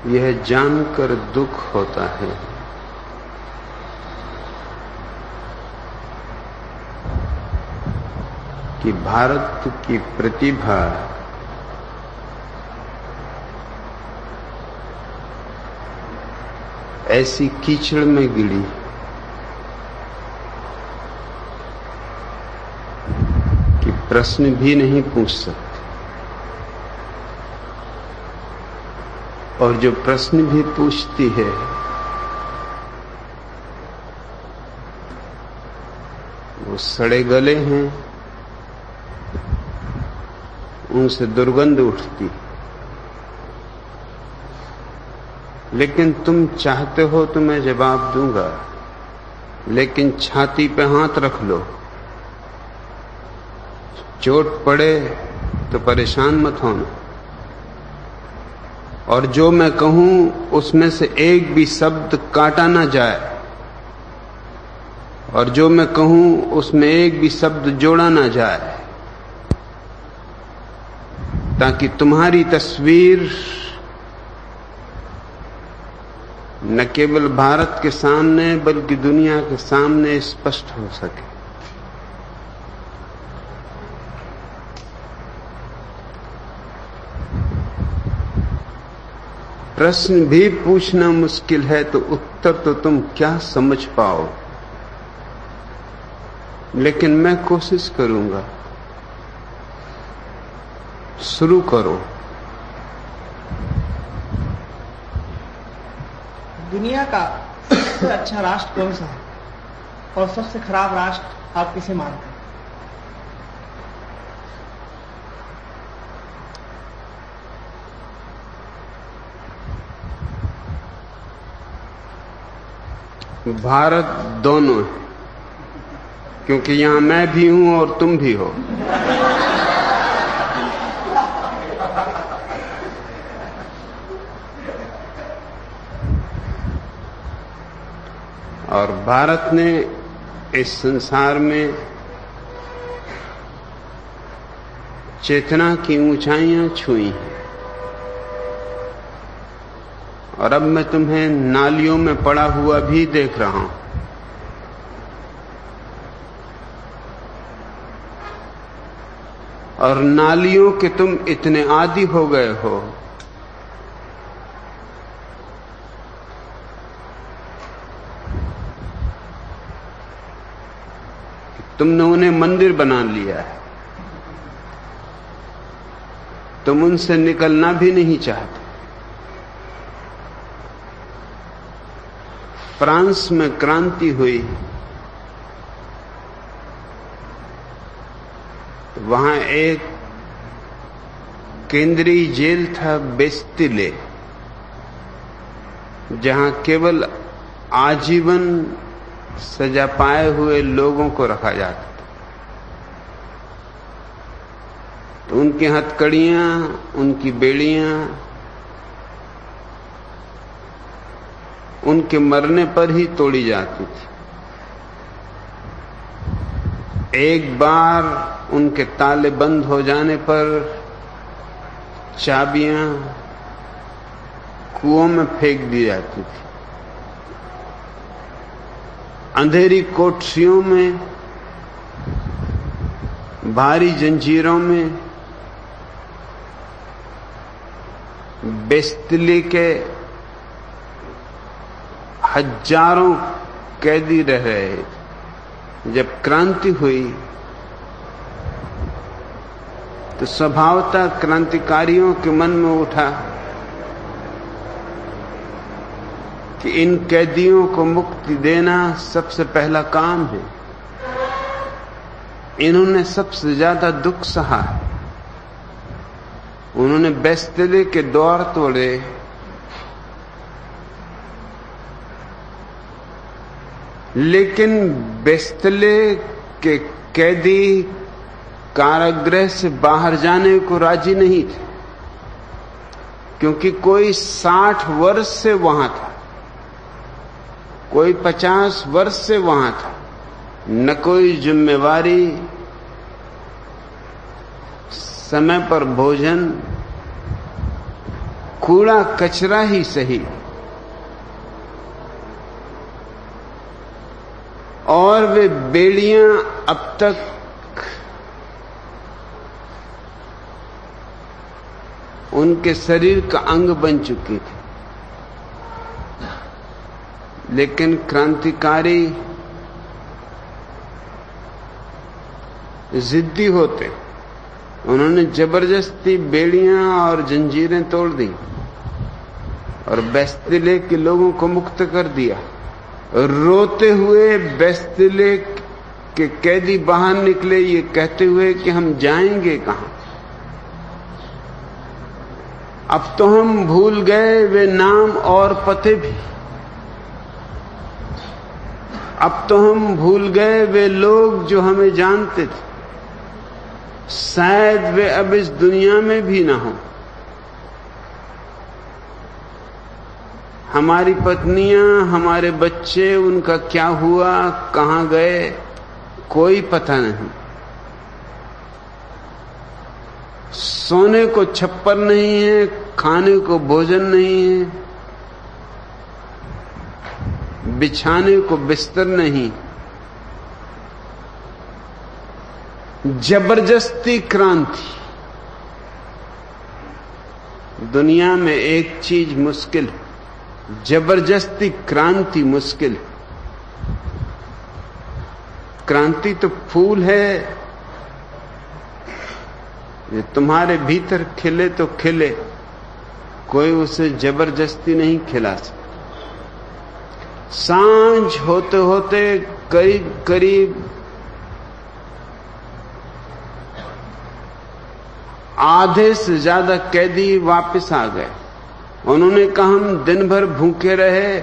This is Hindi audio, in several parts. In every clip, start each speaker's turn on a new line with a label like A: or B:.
A: यह जानकर दुख होता है कि भारत की प्रतिभा ऐसी कीचड़ में गिरी कि प्रश्न भी नहीं पूछ सकते, और जो प्रश्न भी पूछती है वो सड़े गले हैं, उनसे दुर्गंध उठती। लेकिन तुम चाहते हो तो मैं जवाब दूंगा, लेकिन छाती पे हाथ रख लो, चोट पड़े तो परेशान मत होना। और जो मैं कहूं उसमें से एक भी शब्द काटा ना जाए, और जो मैं कहूं उसमें एक भी शब्द जोड़ा ना जाए, ताकि तुम्हारी तस्वीर न केवल भारत के सामने बल्कि दुनिया के सामने स्पष्ट हो सके। प्रश्न भी पूछना मुश्किल है तो उत्तर तो तुम क्या समझ पाओ, लेकिन मैं कोशिश करूंगा। शुरू करो।
B: दुनिया का सबसे अच्छा राष्ट्र कौन सा है और सबसे खराब राष्ट्र आप किसे मानते हैं?
A: भारत दोनों है, क्योंकि यहां मैं भी हूं और तुम भी हो। और भारत ने इस संसार में चेतना की ऊंचाइयां छुई हैं, और अब मैं तुम्हें नालियों में पड़ा हुआ भी देख रहा हूं। और नालियों के तुम इतने आदी हो गए हो तुमने उन्हें मंदिर बना लिया है। तुम उनसे निकलना भी नहीं चाहते। फ्रांस में क्रांति हुई, तो वहां एक केंद्रीय जेल था बेस्तिले, जहां केवल आजीवन सजा पाए हुए लोगों को रखा जाता था। तो उनकी हथकड़ियां, उनकी बेड़ियां उनके मरने पर ही तोड़ी जाती थी। एक बार उनके ताले बंद हो जाने पर चाबियां कुओं में फेंक दी जाती थी। अंधेरी कोठरियों में, भारी जंजीरों में बेस्तिली के हजारों कैदी रह रहे थे। जब क्रांति हुई तो स्वभावतः क्रांतिकारियों के मन में उठा कि इन कैदियों को मुक्ति देना सबसे पहला काम है। इन्होंने सबसे ज्यादा दुख सहा है। उन्होंने बेस्तिले के द्वार तोड़े, लेकिन बेस्तिले के कैदी कारागृह से बाहर जाने को राजी नहीं थे, क्योंकि कोई 60 वर्ष से वहां था, कोई 50 वर्ष से वहां था। न कोई जिम्मेवारी, समय पर भोजन, कूड़ा कचरा ही सही, और वे बेड़ियां अब तक उनके शरीर का अंग बन चुकी थी। लेकिन क्रांतिकारी जिद्दी होते, उन्होंने जबरदस्ती बेड़ियां और जंजीरें तोड़ दी और बैस्तिले के लोगों को मुक्त कर दिया। रोते हुए बैस्तिले के कैदी बाहर निकले, ये कहते हुए कि हम जाएंगे कहां। अब तो हम भूल गए वे नाम और पते भी, अब तो हम भूल गए वे लोग जो हमें जानते थे। शायद वे अब इस दुनिया में भी ना हो। हमारी पत्नियां, हमारे बच्चे, उनका क्या हुआ, कहां गए, कोई पता नहीं। सोने को छप्पर नहीं है, खाने को भोजन नहीं है, बिछाने को बिस्तर नहीं। जबरदस्ती क्रांति। दुनिया में एक चीज मुश्किल है, जबरदस्ती क्रांति मुश्किल है। क्रांति तो फूल है, ये तुम्हारे भीतर खिले तो खिले, कोई उसे जबरदस्ती नहीं खिला सकता। सांझ होते होते करीब करीब आधे से ज्यादा कैदी वापस आ गए। उन्होंने कहा हम दिन भर भूखे रहे,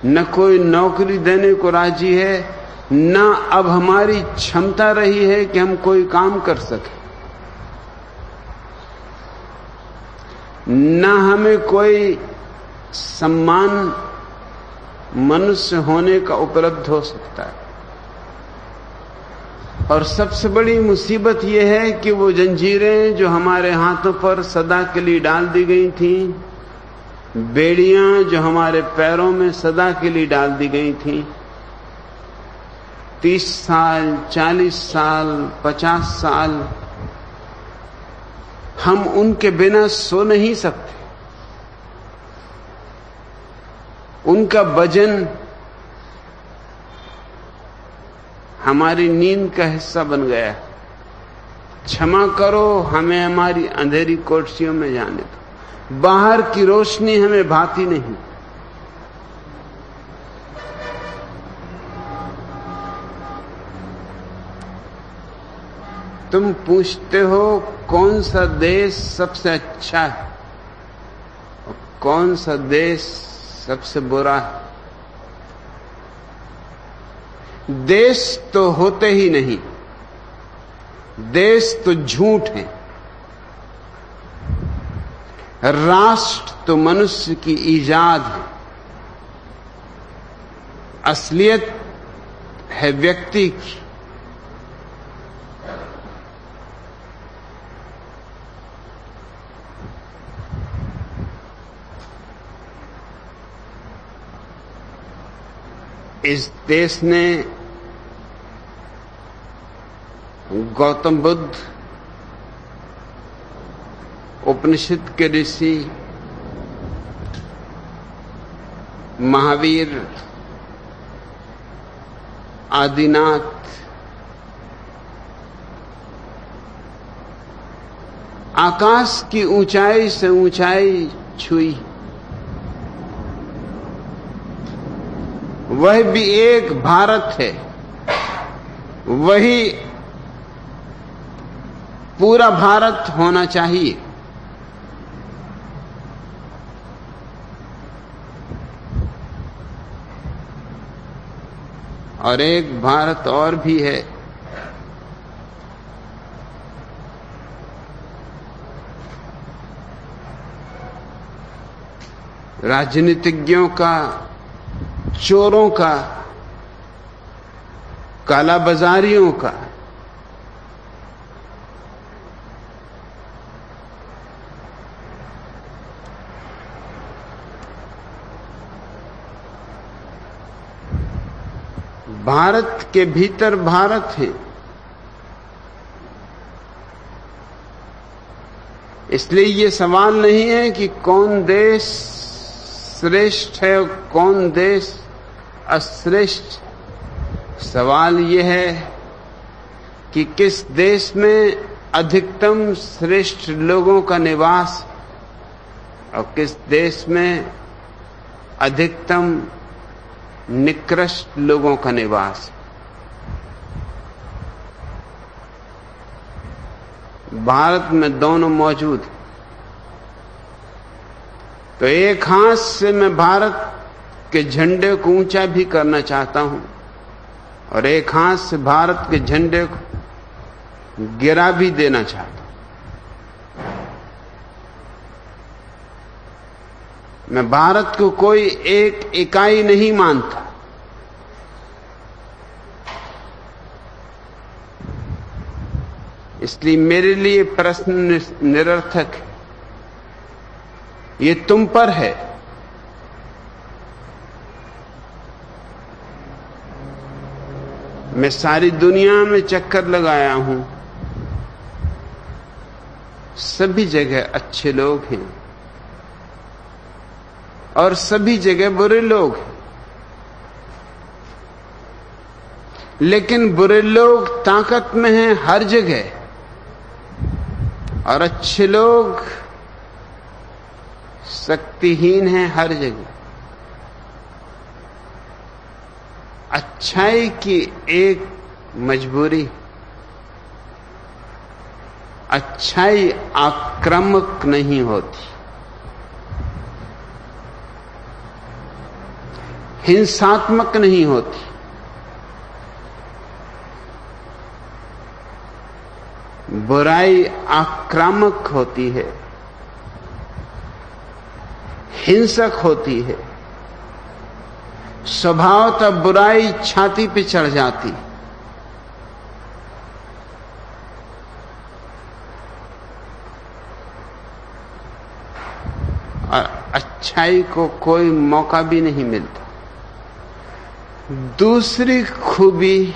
A: न कोई नौकरी देने को राजी है, न अब हमारी क्षमता रही है कि हम कोई काम कर सके, न हमें कोई सम्मान मनुष्य होने का उपलब्ध हो सकता है। और सबसे बड़ी मुसीबत यह है कि वो जंजीरें जो हमारे हाथों पर सदा के लिए डाल दी गई थीं, बेड़ियां जो हमारे पैरों में सदा के लिए डाल दी गई थीं, 30 साल, 40 साल, 50 साल, हम उनके बिना सो नहीं सकते। उनका वजन हमारी नींद का हिस्सा बन गया। क्षमा करो, हमें हमारी अंधेरी कोठरियों में जाने दो। बाहर की रोशनी हमें भाती नहीं। तुम पूछते हो कौन सा देश सबसे अच्छा है और कौन सा देश सबसे बुरा है। देश तो होते ही नहीं, देश तो झूठ है। राष्ट्र तो मनुष्य की ईजाद है। असलियत है व्यक्ति की। इस देश ने गौतम बुद्ध, उपनिषद के ऋषि, महावीर, आदिनाथ, आकाश की ऊंचाई से ऊंचाई छुई। वह भी एक भारत है, वही पूरा भारत होना चाहिए। और एक भारत और भी है, राजनीतिज्ञों का, चोरों का, कालाबाजारियों का, भारत के भीतर भारत है। इसलिए ये सवाल नहीं है कि कौन देश श्रेष्ठ है और कौन देश अश्रेष्ठ। सवाल ये है कि किस देश में अधिकतम श्रेष्ठ लोगों का निवास और किस देश में अधिकतम निकृष्ट लोगों का निवास। भारत में दोनों मौजूद हैं। तो एक हाथ से मैं भारत के झंडे को ऊंचा भी करना चाहता हूं और एक हाथ से भारत के झंडे को गिरा भी देना चाहता हूं। मैं भारत को कोई एक इकाई नहीं मानता। इसलिए मेरे लिए प्रश्न निरर्थक है। ये तुम पर है। मैं सारी दुनिया में चक्कर लगाया हूं, सभी जगह अच्छे लोग हैं और सभी जगह बुरे लोग हैं। लेकिन बुरे लोग ताकत में हैं हर जगह और अच्छे लोग शक्तिहीन हैं हर जगह। अच्छाई की एक मजबूरी, अच्छाई आक्रामक नहीं होती, हिंसात्मक नहीं होती। बुराई आक्रामक होती है, हिंसक होती है। स्वभावतः बुराई छाती पे चढ़ जाती। और अच्छाई को कोई मौका भी नहीं मिलता। दूसरी खूबी,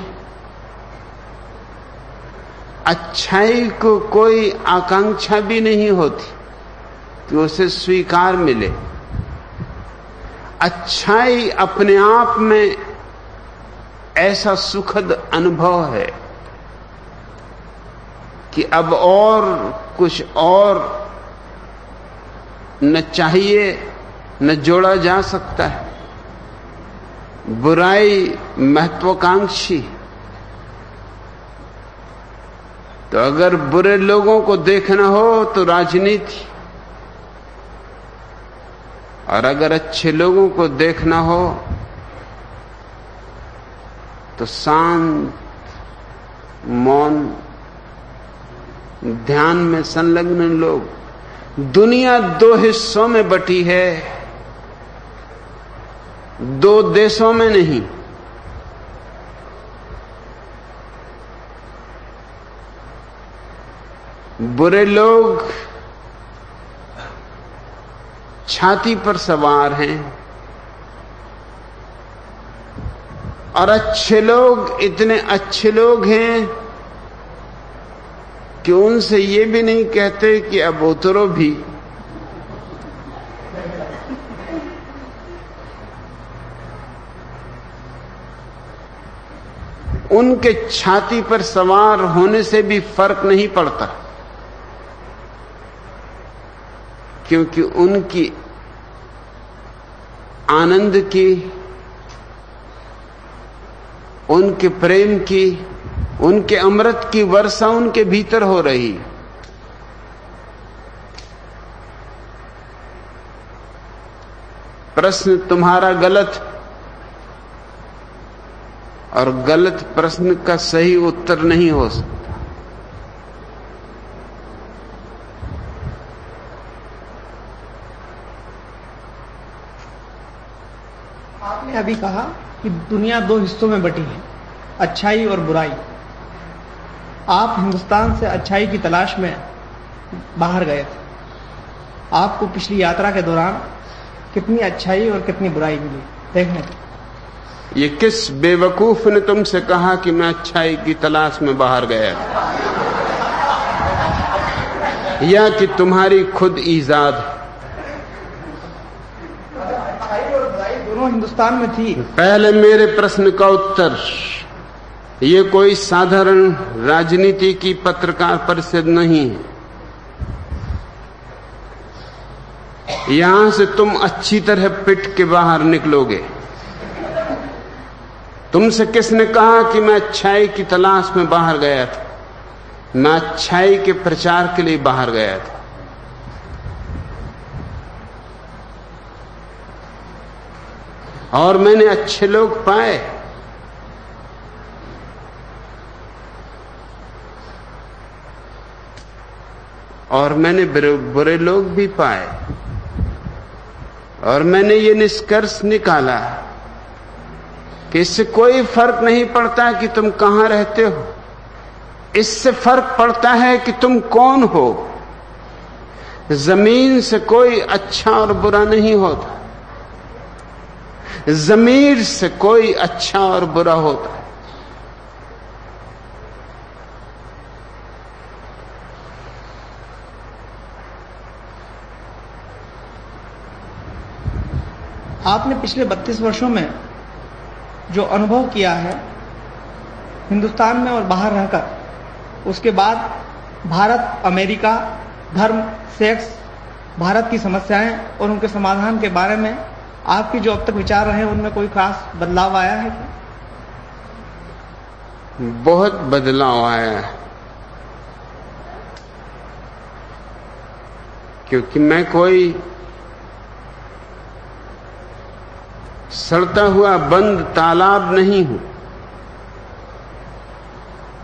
A: अच्छाई को कोई आकांक्षा भी नहीं होती कि उसे स्वीकार मिले। अच्छाई अपने आप में ऐसा सुखद अनुभव है कि अब और कुछ और न चाहिए न जोड़ा जा सकता है। बुराई महत्वाकांक्षी। तो अगर बुरे लोगों को देखना हो तो राजनीति, और अगर अच्छे लोगों को देखना हो तो शांत, मौन, ध्यान में संलग्न लोग। दुनिया दो हिस्सों में बटी है, दो देशों में नहीं। बुरे लोग छाती पर सवार हैं और अच्छे लोग इतने अच्छे लोग हैं कि उनसे ये भी नहीं कहते कि अब उतरो भी। उनके छाती पर सवार होने से भी फर्क नहीं पड़ता, क्योंकि उनकी आनंद की, उनके प्रेम की, उनके अमृत की वर्षा उनके भीतर हो रही। प्रश्न तुम्हारा गलत, और गलत प्रश्न का सही उत्तर नहीं हो सकता।
B: आपने अभी कहा कि दुनिया दो हिस्सों में बटी है, अच्छाई और बुराई। आप हिंदुस्तान से अच्छाई की तलाश में बाहर गए थे। आपको पिछली यात्रा के दौरान कितनी अच्छाई और कितनी बुराई मिली देखने को?
A: ये किस बेवकूफ ने तुमसे कहा कि मैं अच्छाई की तलाश में बाहर गया, या कि तुम्हारी खुद ईजाद?
B: अच्छाई और बुराई दोनों हिंदुस्तान में थी।
A: पहले मेरे प्रश्न का उत्तर, ये कोई साधारण राजनीति की पत्रकार परिषद नहीं है। यहां से तुम अच्छी तरह पिट के बाहर निकलोगे। तुमसे किसने कहा कि मैं अच्छाई की तलाश में बाहर गया था? मैं अच्छाई के प्रचार के लिए बाहर गया था। और मैंने अच्छे लोग पाए, और मैंने बुरे लोग भी पाए, और मैंने ये निष्कर्ष निकाला कि इससे कोई फर्क नहीं पड़ता कि तुम कहां रहते हो, इससे फर्क पड़ता है कि तुम कौन हो। जमीन से कोई अच्छा और बुरा नहीं होता, जमीर से कोई अच्छा और बुरा होता है।
B: आपने पिछले 32 वर्षों में जो अनुभव किया है हिंदुस्तान में और बाहर रहकर, उसके बाद भारत, अमेरिका, धर्म, सेक्स, भारत की समस्याएं और उनके समाधान के बारे में आपके जो अब तक विचार रहे उनमें कोई खास बदलाव आया है क्या?
A: बहुत बदलाव आया है, क्योंकि मैं कोई सड़ता हुआ बंद तालाब नहीं हूं।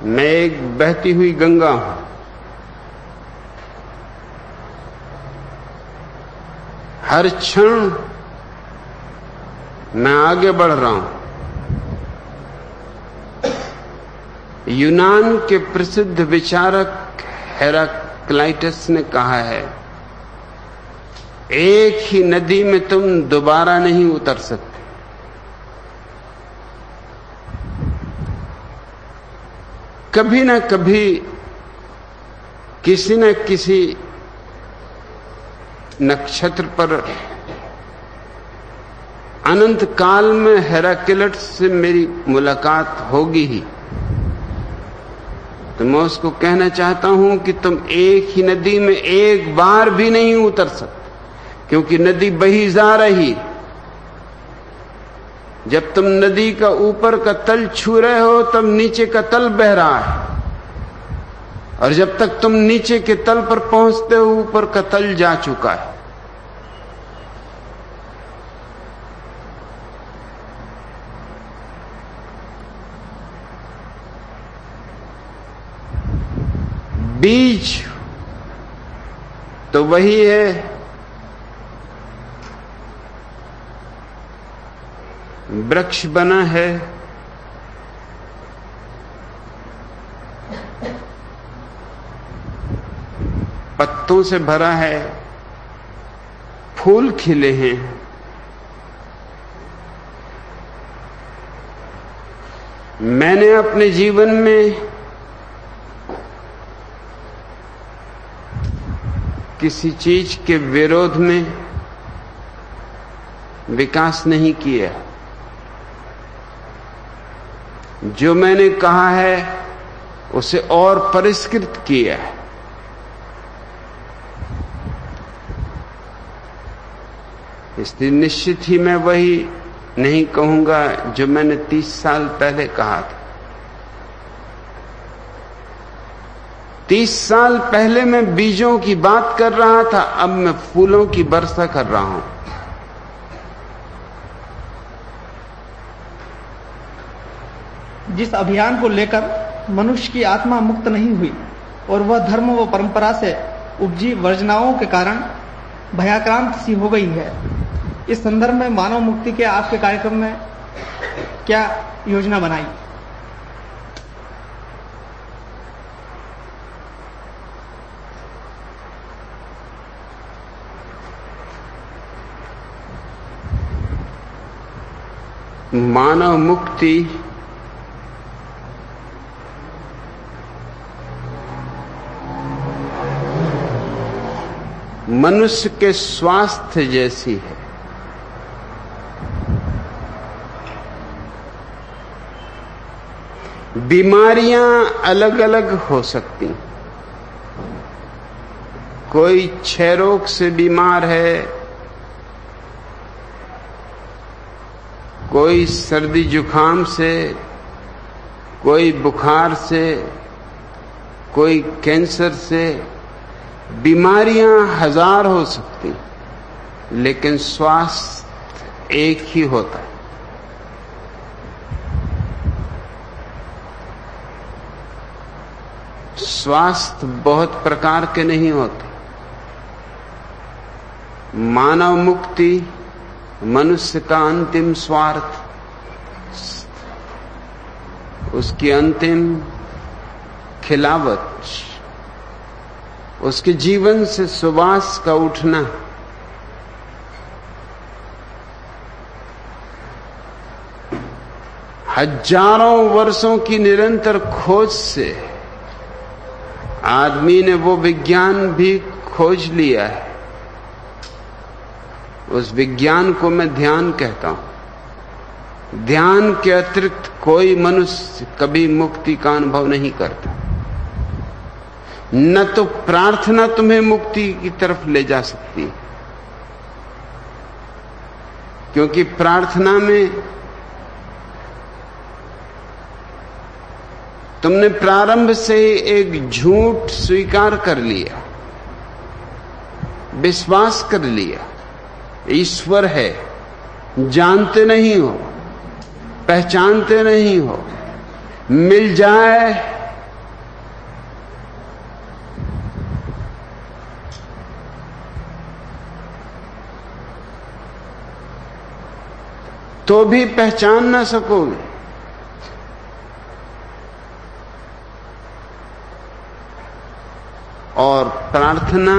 A: मैं एक बहती हुई गंगा हूं। हर क्षण मैं आगे बढ़ रहा हूं। यूनान के प्रसिद्ध विचारक हेराक्लाइटस ने कहा है, एक ही नदी में तुम दोबारा नहीं उतर सकते। कभी न कभी किसी न किसी नक्षत्र पर अनंत काल में हेराक्लिटस से मेरी मुलाकात होगी ही। तो मैं उसको कहना चाहता हूं कि तुम एक ही नदी में एक बार भी नहीं उतर सकते, क्योंकि नदी बही जा रही। जब तुम नदी का ऊपर का तल छू रहे हो तब नीचे का तल बह रहा है, और जब तक तुम नीचे के तल पर पहुंचते हो ऊपर का तल जा चुका है। बीज तो वही है, वृक्ष बना है, पत्तों से भरा है, फूल खिले हैं। मैंने अपने जीवन में किसी चीज के विरोध में विकास नहीं किया। जो मैंने कहा है उसे और परिष्कृत किया है। इसलिए निश्चित ही मैं वही नहीं कहूंगा जो मैंने 30 साल पहले कहा था। 30 साल पहले मैं बीजों की बात कर रहा था, अब मैं फूलों की वर्षा कर रहा हूं।
B: जिस अभियान को लेकर मनुष्य की आत्मा मुक्त नहीं हुई और वह धर्म व परंपरा से उपजी वर्जनाओं के कारण भयाक्रांत सी हो गई है, इस संदर्भ में मानव मुक्ति के आपके कार्यक्रम में क्या योजना बनाई?
A: मानव मुक्ति मनुष्य के स्वास्थ्य जैसी है। बीमारियां अलग अलग हो सकती। कोई क्षय रोग से बीमार है, कोई सर्दी जुकाम से, कोई बुखार से, कोई कैंसर से। बीमारियां हजार हो सकती, लेकिन स्वास्थ्य एक ही होता है। स्वास्थ्य बहुत प्रकार के नहीं होते। मानव मुक्ति मनुष्य का अंतिम स्वार्थ, उसकी अंतिम खिलावत, उसके जीवन से सुवास का उठना। हजारों वर्षों की निरंतर खोज से आदमी ने वो विज्ञान भी खोज लिया है। उस विज्ञान को मैं ध्यान कहता हूं। ध्यान के अतिरिक्त कोई मनुष्य कभी मुक्ति का अनुभव नहीं करता। न तो प्रार्थना तुम्हें मुक्ति की तरफ ले जा सकती, क्योंकि प्रार्थना में तुमने प्रारंभ से ही एक झूठ स्वीकार कर लिया, विश्वास कर लिया। ईश्वर है, जानते नहीं हो, पहचानते नहीं हो। मिल जाए तो भी पहचान ना सकोगे। और प्रार्थना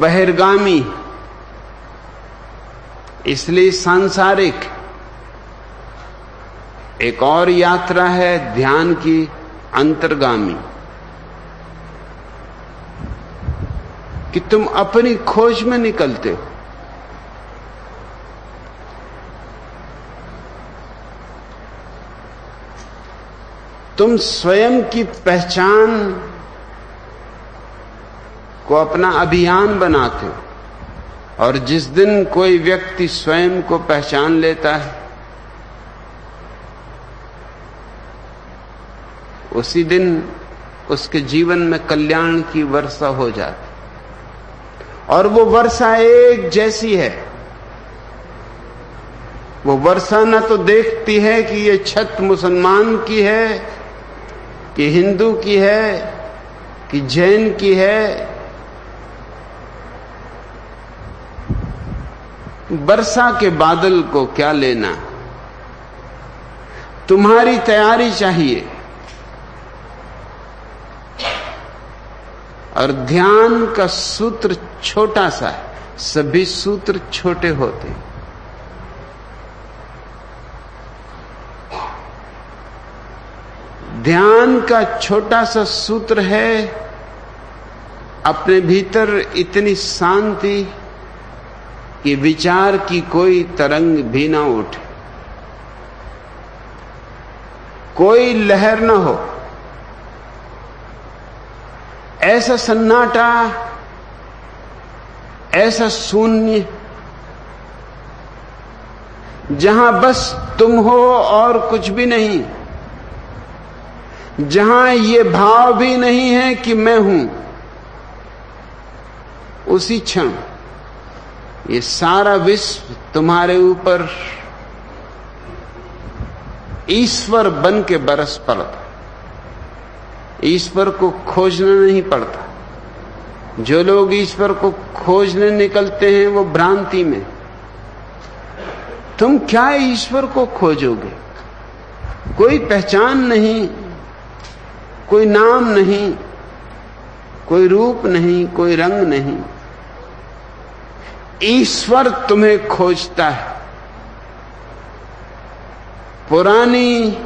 A: बहिर्गामी, इसलिए सांसारिक। एक और यात्रा है ध्यान की, अंतर्गामी, कि तुम अपनी खोज में निकलते हो। तुम स्वयं की पहचान को अपना अभियान बनाते हो। और जिस दिन कोई व्यक्ति स्वयं को पहचान लेता है, उसी दिन उसके जीवन में कल्याण की वर्षा हो जाती। और वो वर्षा एक जैसी है। वो वर्षा न तो देखती है कि ये छत मुसलमान की है, कि हिंदू की है, कि जैन की है। वर्षा के बादल को क्या लेना, तुम्हारी तैयारी चाहिए। और ध्यान का सूत्र छोटा सा है, सभी सूत्र छोटे होते हैं। ध्यान का छोटा सा सूत्र है अपने भीतर इतनी शांति कि विचार की कोई तरंग भी ना उठे, कोई लहर ना हो। ऐसा सन्नाटा, ऐसा शून्य, जहां बस तुम हो और कुछ भी नहीं, जहां ये भाव भी नहीं है कि मैं हूं। उसी क्षण ये सारा विश्व तुम्हारे ऊपर ईश्वर बन के बरस पड़ता। ईश्वर को खोजना नहीं पड़ता। जो लोग ईश्वर को खोजने निकलते हैं वो भ्रांति में। तुम क्या ईश्वर को खोजोगे? कोई पहचान नहीं, कोई नाम नहीं, कोई रूप नहीं, कोई रंग नहीं। ईश्वर तुम्हें खोजता है। पुरानी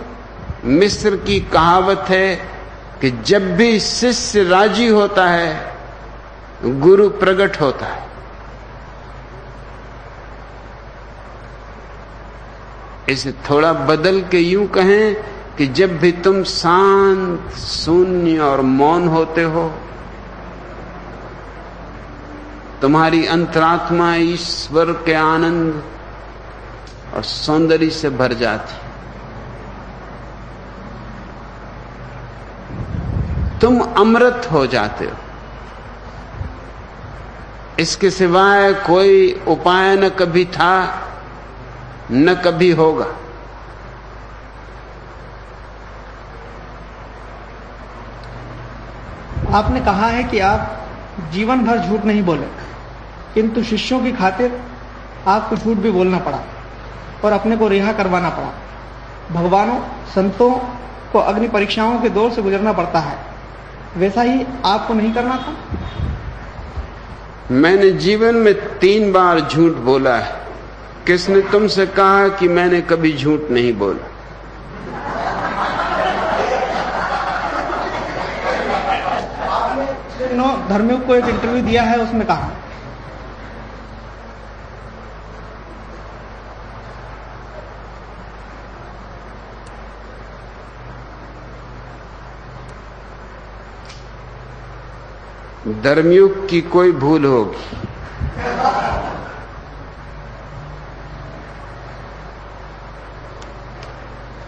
A: मिस्र की कहावत है कि जब भी शिष्य राजी होता है गुरु प्रकट होता है। इसे थोड़ा बदल के यूं कहें कि जब भी तुम शांत, शून्य और मौन होते हो, तुम्हारी अंतरात्मा ईश्वर के आनंद और सौंदर्य से भर जाती। तुम अमृत हो जाते हो। इसके सिवाय कोई उपाय न कभी था न कभी होगा।
B: आपने कहा है कि आप जीवन भर झूठ नहीं बोले, किंतु शिष्यों की खातिर आपको झूठ भी बोलना पड़ा और अपने को रिहा करवाना पड़ा। भगवानों, संतों को अग्नि परीक्षाओं के दौर से गुजरना पड़ता है, वैसा ही आपको नहीं करना था?
A: मैंने जीवन में 3 बार झूठ बोला है। किसने तुमसे कहा कि मैंने कभी झूठ नहीं बोला?
B: धर्मयुग को एक इंटरव्यू दिया है, उसमें कहा
A: धर्मयुग की कोई भूल होगी।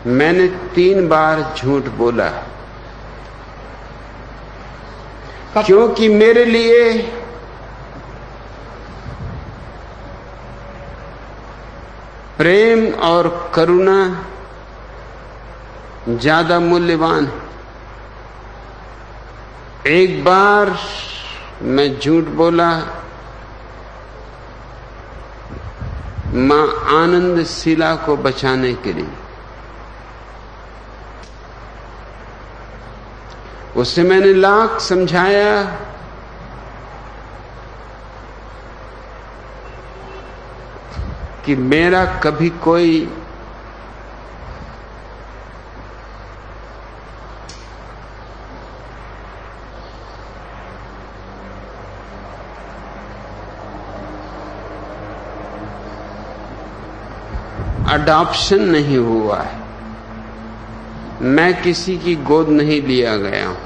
A: मैंने 3 बार झूठ बोला, क्योंकि मेरे लिए प्रेम और करुणा ज्यादा मूल्यवान है। एक बार मैं झूठ बोला मां आनंद शिला को बचाने के लिए। उससे मैंने लाख समझाया कि मेरा कभी कोई अडॉप्शन नहीं हुआ है, मैं किसी की गोद नहीं लिया गया हूं।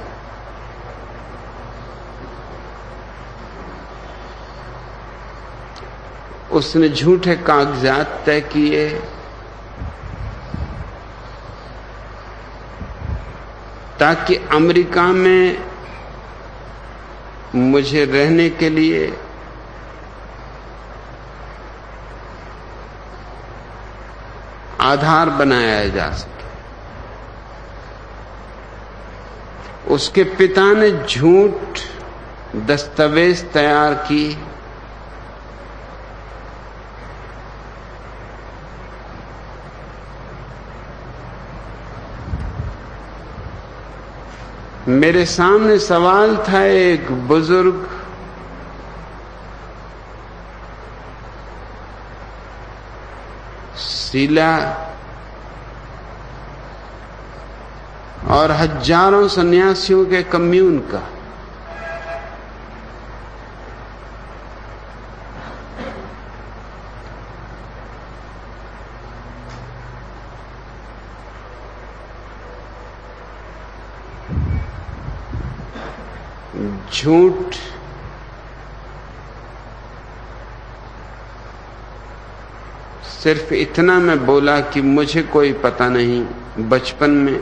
A: उसने झूठे कागजात तय किए, ताकि अमेरिका में मुझे रहने के लिए आधार बनाया जा सके। उसके पिता ने झूठ दस्तावेज तैयार की, मेरे सामने सवाल था। एक बुजुर्ग शीला और हजारों सन्यासियों के कम्यून का, झूठ सिर्फ इतना मैं बोला कि मुझे कोई पता नहीं। बचपन में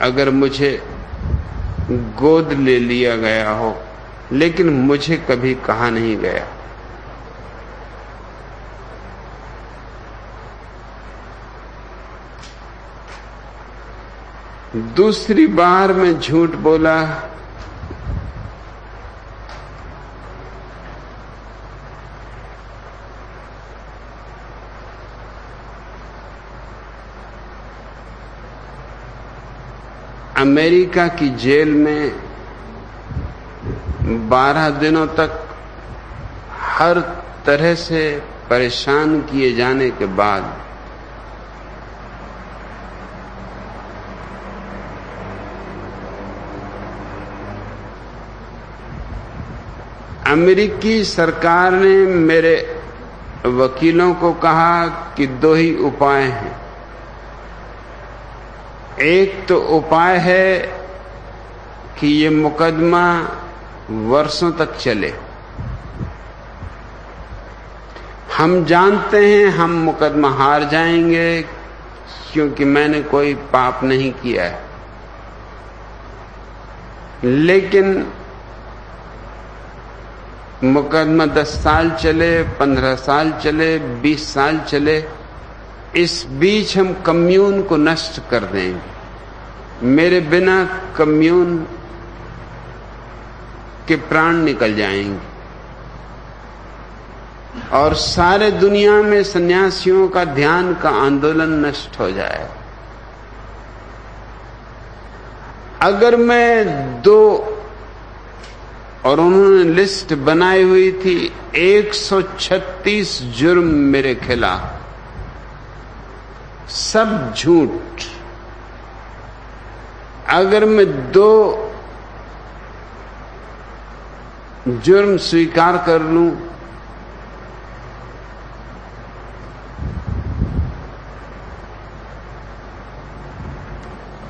A: अगर मुझे गोद ले लिया गया हो, लेकिन मुझे कभी कहा नहीं गया। दूसरी बार मैं झूठ बोला अमेरिका की जेल में 12 दिनों तक हर तरह से परेशान किए जाने के बाद अमेरिकी सरकार ने मेरे वकीलों को कहा कि दो ही उपाय हैं। एक तो उपाय है कि ये मुकदमा वर्षों तक चले। हम जानते हैं हम मुकदमा हार जाएंगे क्योंकि मैंने कोई पाप नहीं किया है, लेकिन मुकदमा 10 साल चले, 15 साल चले, 20 साल चले, इस बीच हम कम्यून को नष्ट कर देंगे। मेरे बिना कम्यून के प्राण निकल जाएंगे और सारे दुनिया में सन्यासियों का ध्यान का आंदोलन नष्ट हो जाए। अगर मैं दो, और उन्होंने लिस्ट बनाई हुई थी 136 जुर्म मेरे खिलाफ, सब झूठ। अगर मैं 2 जुर्म स्वीकार कर लूं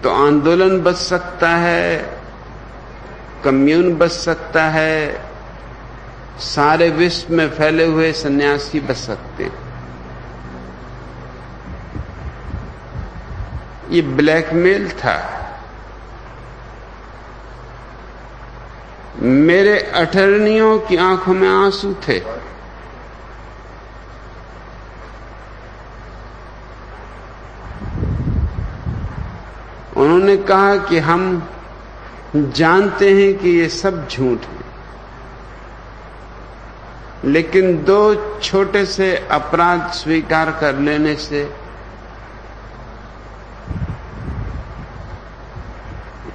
A: तो आंदोलन बच सकता है, कम्यून बच सकता है, सारे विश्व में फैले हुए सन्यासी बच सकते हैं। ये ब्लैकमेल था। मेरे अटर्नियों की आंखों में आंसू थे। उन्होंने कहा कि हम जानते हैं कि ये सब झूठ है, लेकिन 2 छोटे से अपराध स्वीकार कर लेने से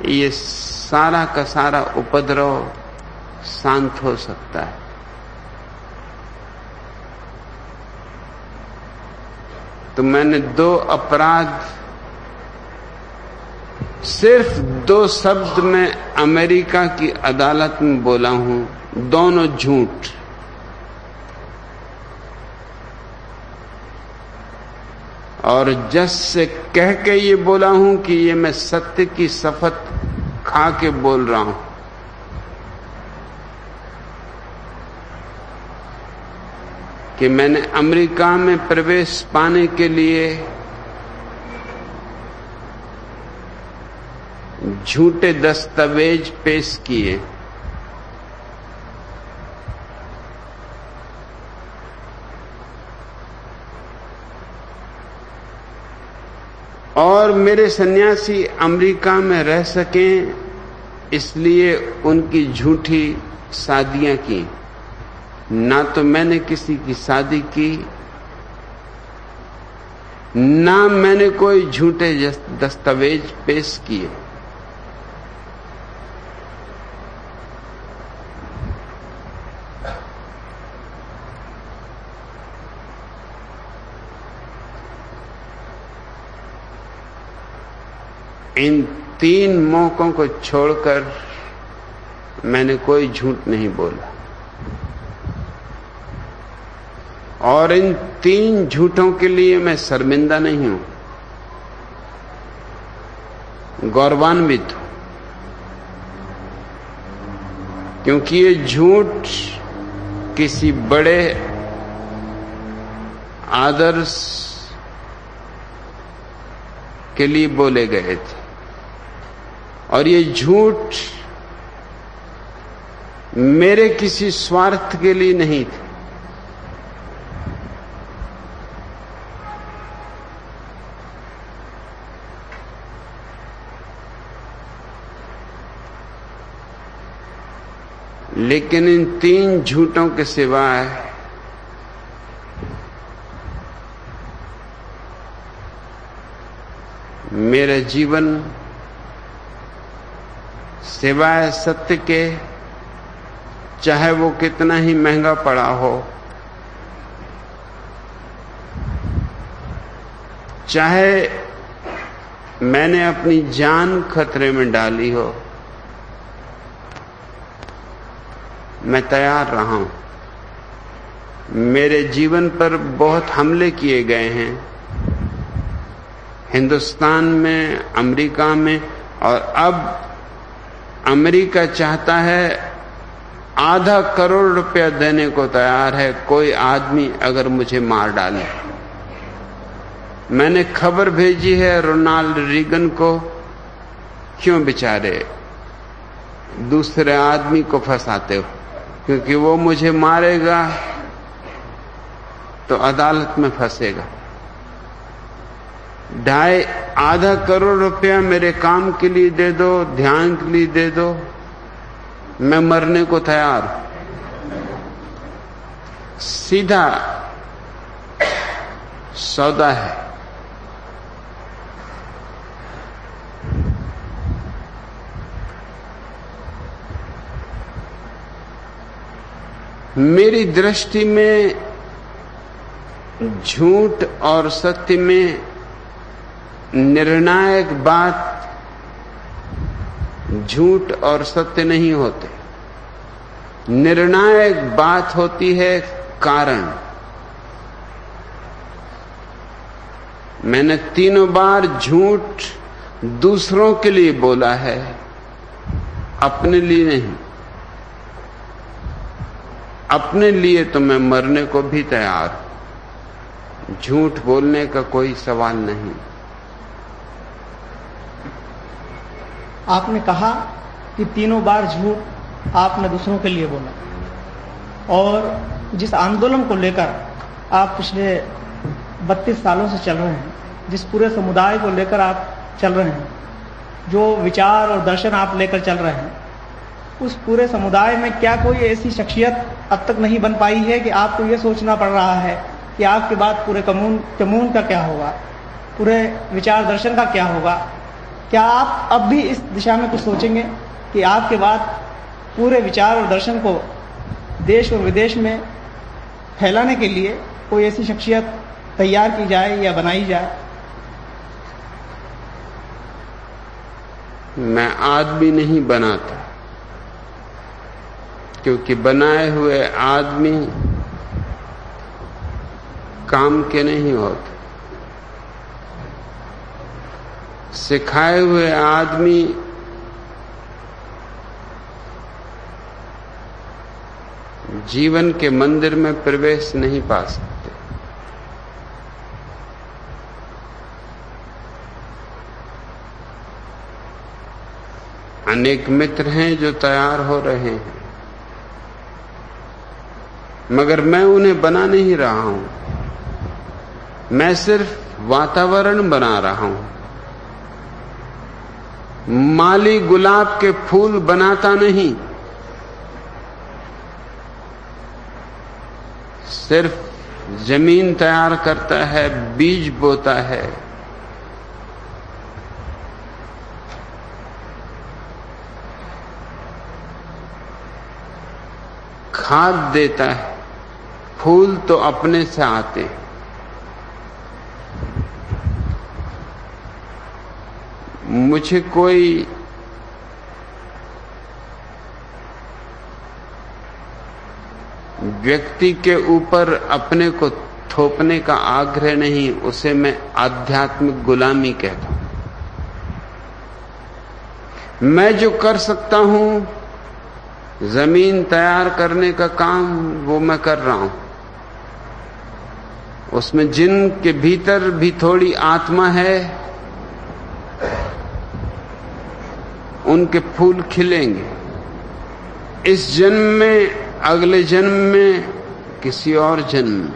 A: ये सारा का सारा उपद्रव शांत हो सकता है। तो मैंने 2 अपराध, सिर्फ 2 शब्द में अमेरिका की अदालत में बोला हूं, दोनों झूठ। और जज से कह के ये बोला हूं कि ये मैं सत्य की शपथ खा के बोल रहा हूं। कि मैंने अमेरिका में प्रवेश पाने के लिए झूठे दस्तावेज पेश किए, और मेरे सन्यासी अमेरिका में रह सकें इसलिए उनकी झूठी शादियां की। ना तो मैंने किसी की शादी की, ना मैंने कोई झूठे दस्तावेज पेश किए। इन 3 मौकों को छोड़कर मैंने कोई झूठ नहीं बोला, और इन 3 झूठों के लिए मैं शर्मिंदा नहीं हूं, गौरवान्वित हूं। क्योंकि ये झूठ किसी बड़े आदर्श के लिए बोले गए थे, और ये झूठ मेरे किसी स्वार्थ के लिए नहीं थे। लेकिन इन 3 झूठों के सिवाय मेरा जीवन सिवाय सत्य के, चाहे वो कितना ही महंगा पड़ा हो, चाहे मैंने अपनी जान खतरे में डाली हो, मैं तैयार रहा हूं। मेरे जीवन पर बहुत हमले किए गए हैं, हिंदुस्तान में, अमेरिका में, और अब अमेरिका चाहता है ₹5 करोड़ देने को तैयार है कोई आदमी अगर मुझे मार डाले। मैंने खबर भेजी है रोनाल्ड रीगन को, क्यों बेचारे दूसरे आदमी को फंसाते हो, क्योंकि वो मुझे मारेगा तो अदालत में फंसेगा। ₹2.5 करोड़ मेरे काम के लिए दे दो, ध्यान के लिए दे दो, मैं मरने को तैयार हूं। सीधा सौदा है। मेरी दृष्टि में झूठ और सत्य में निर्णायक बात झूठ और सत्य नहीं होते। निर्णायक बात होती है कारण। मैंने 3 बार झूठ दूसरों के लिए बोला है, अपने लिए नहीं। अपने लिए तो मैं मरने को भी तैयार हूं, झूठ बोलने का कोई सवाल नहीं।
B: आपने कहा कि 3 बार झूठ आपने दूसरों के लिए बोला, और जिस आंदोलन को लेकर आप पिछले 32 सालों से चल रहे हैं, जिस पूरे समुदाय को लेकर आप चल रहे हैं, जो विचार और दर्शन आप लेकर चल रहे हैं, उस पूरे समुदाय में क्या कोई ऐसी शख्सियत अब तक नहीं बन पाई है कि आपको ये सोचना पड़ रहा है कि आपके बाद पूरे कम्यून का क्या होगा, पूरे विचार दर्शन का क्या होगा? क्या आप अब भी इस दिशा में कुछ सोचेंगे कि आपके बाद पूरे विचार और दर्शन को देश और विदेश में फैलाने के लिए कोई ऐसी शख्सियत तैयार की जाए या बनाई जाए?
A: मैं आदमी नहीं बनाता, क्योंकि बनाए हुए आदमी काम के नहीं होते। सिखाए हुए आदमी जीवन के मंदिर में प्रवेश नहीं पा सकते। अनेक मित्र हैं जो तैयार हो रहे हैं, मगर मैं उन्हें बना नहीं रहा हूं, मैं सिर्फ वातावरण बना रहा हूं। माली गुलाब के फूल बनाता नहीं, सिर्फ जमीन तैयार करता है, बीज बोता है, खाद देता है। फूल तो अपने से आते हैं। मुझे कोई व्यक्ति के ऊपर अपने को थोपने का आग्रह नहीं, उसे मैं आध्यात्मिक गुलामी कहता हूं। मैं जो कर सकता हूं, जमीन तैयार करने का काम, वो मैं कर रहा हूं। उसमें जिनके भीतर भी थोड़ी आत्मा है, उनके फूल खिलेंगे। इस जन्म में, अगले जन्म में, किसी और जन्म में।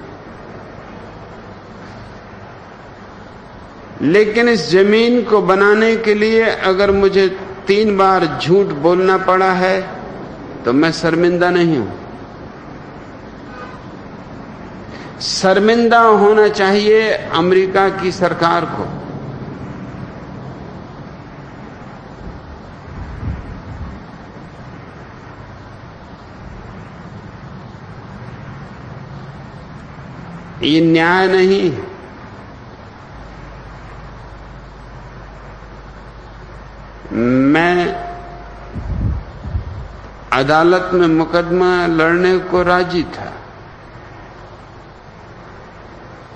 A: लेकिन इस जमीन को बनाने के लिए अगर मुझे 3 बार झूठ बोलना पड़ा है तो मैं शर्मिंदा नहीं हूं। शर्मिंदा होना चाहिए अमेरिका की सरकार को। ये न्याय नहीं है। मैं अदालत में मुकदमा लड़ने को राजी था।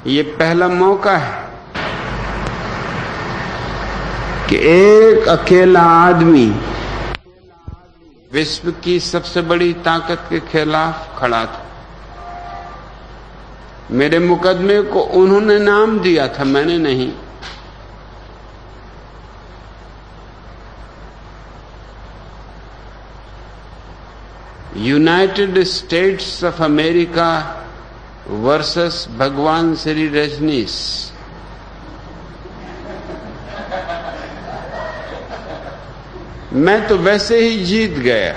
A: ये पहला मौका है कि एक अकेला आदमी विश्व की सबसे बड़ी ताकत के खिलाफ खड़ा था। मेरे मुकदमे को उन्होंने नाम दिया था, मैंने नहीं। United states of America versus भगवान श्री रजनीश। मैं तो वैसे ही जीत गया।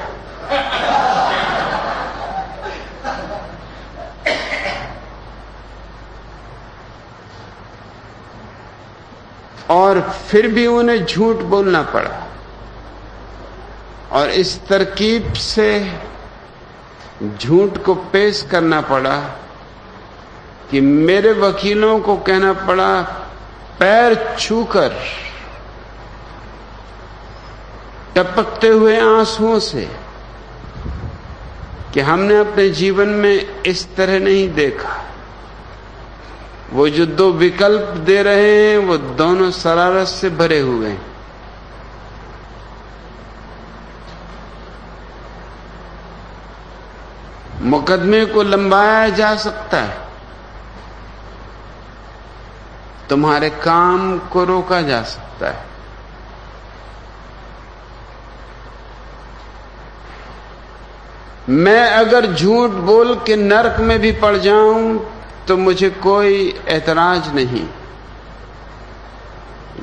A: और फिर भी उन्हें झूठ बोलना पड़ा, और इस तरकीब से झूठ को पेश करना पड़ा कि मेरे वकीलों को कहना पड़ा पैर छूकर, टपकते हुए आंसुओं से, कि हमने अपने जीवन में इस तरह नहीं देखा। वो जो दो विकल्प दे रहे हैं वो दोनों शरारत से भरे हुए हैं। मुकदमे को लंबाया जा सकता है, तुम्हारे काम को रोका जा सकता है। मैं अगर झूठ बोल के नरक में भी पड़ जाऊं तो मुझे कोई ऐतराज नहीं,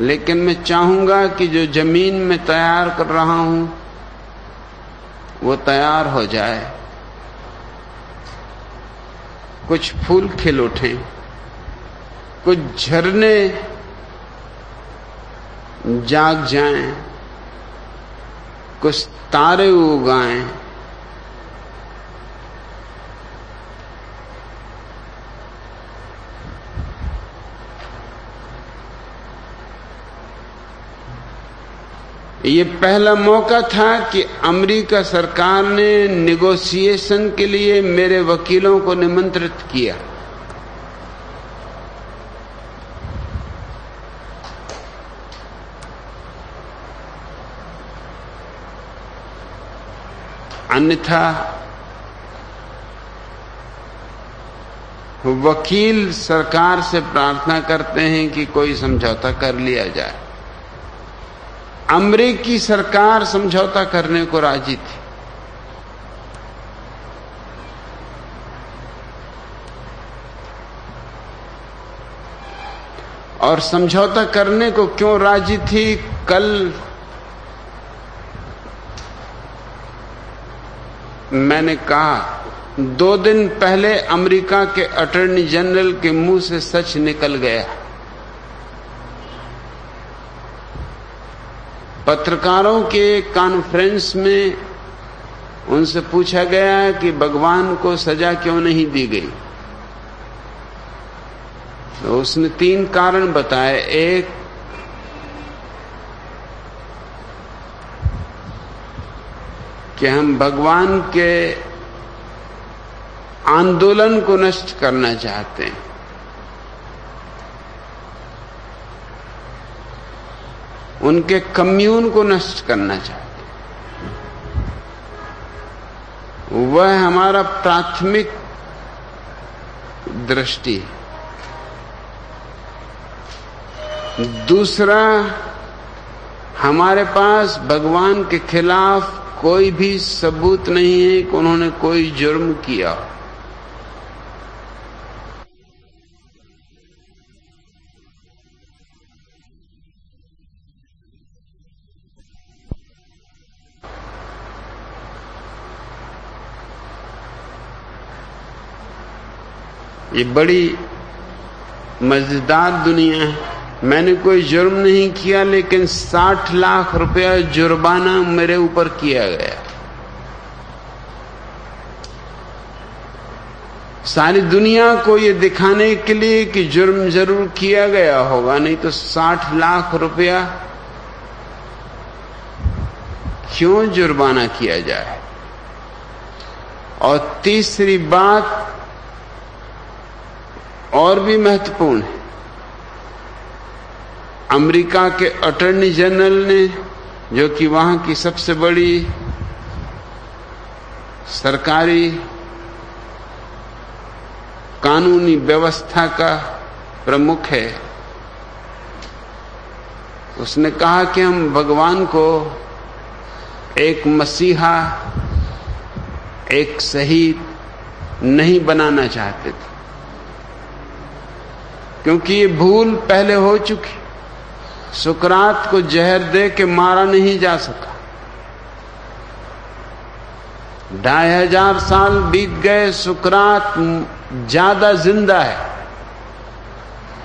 A: लेकिन मैं चाहूंगा कि जो जमीन में तैयार कर रहा हूं वो तैयार हो जाए, कुछ फूल खिल उठें, कुछ झरने जाग जाएं, कुछ तारे उगाएं। ये पहला मौका था कि अमेरिका सरकार ने नेगोशिएशन के लिए मेरे वकीलों को निमंत्रित किया। अन्यथा वकील सरकार से प्रार्थना करते हैं कि कोई समझौता कर लिया जाए। अमेरिकी सरकार समझौता करने को राजी थी। और समझौता करने को क्यों राजी थी? कल मैंने कहा, 2 दिन पहले अमेरिका के अटॉर्नी जनरल के मुंह से सच निकल गया। पत्रकारों के कॉन्फ्रेंस में उनसे पूछा गया कि भगवान को सजा क्यों नहीं दी गई, तो उसने 3 कारण बताए। एक, कि हम भगवान के आंदोलन को नष्ट करना चाहते हैं। उनके कम्यून को नष्ट करना चाहते हैं। वह हमारा प्राथमिक दृष्टि है। दूसरा, हमारे पास भगवान के खिलाफ कोई भी सबूत नहीं है कि उन्होंने कोई जुर्म किया। ये बड़ी मजेदार दुनिया है। मैंने कोई जुर्म नहीं किया, लेकिन 60 लाख रुपया जुर्माना मेरे ऊपर किया गया। सारी दुनिया को ये दिखाने के लिए कि जुर्म जरूर किया गया होगा, नहीं तो 60 लाख रुपया क्यों जुर्माना किया जाए। और तीसरी बात और भी महत्वपूर्ण है, अमेरिका के अटॉर्नी जनरल ने, जो कि वहां की सबसे बड़ी सरकारी कानूनी व्यवस्था का प्रमुख है, उसने कहा कि हम भगवान को एक मसीहा, एक शहीद नहीं बनाना चाहते थे, क्योंकि ये भूल पहले हो चुकी। सुकरात को जहर दे के मारा नहीं जा सका। 2500 साल बीत गए, सुकरात ज्यादा जिंदा है,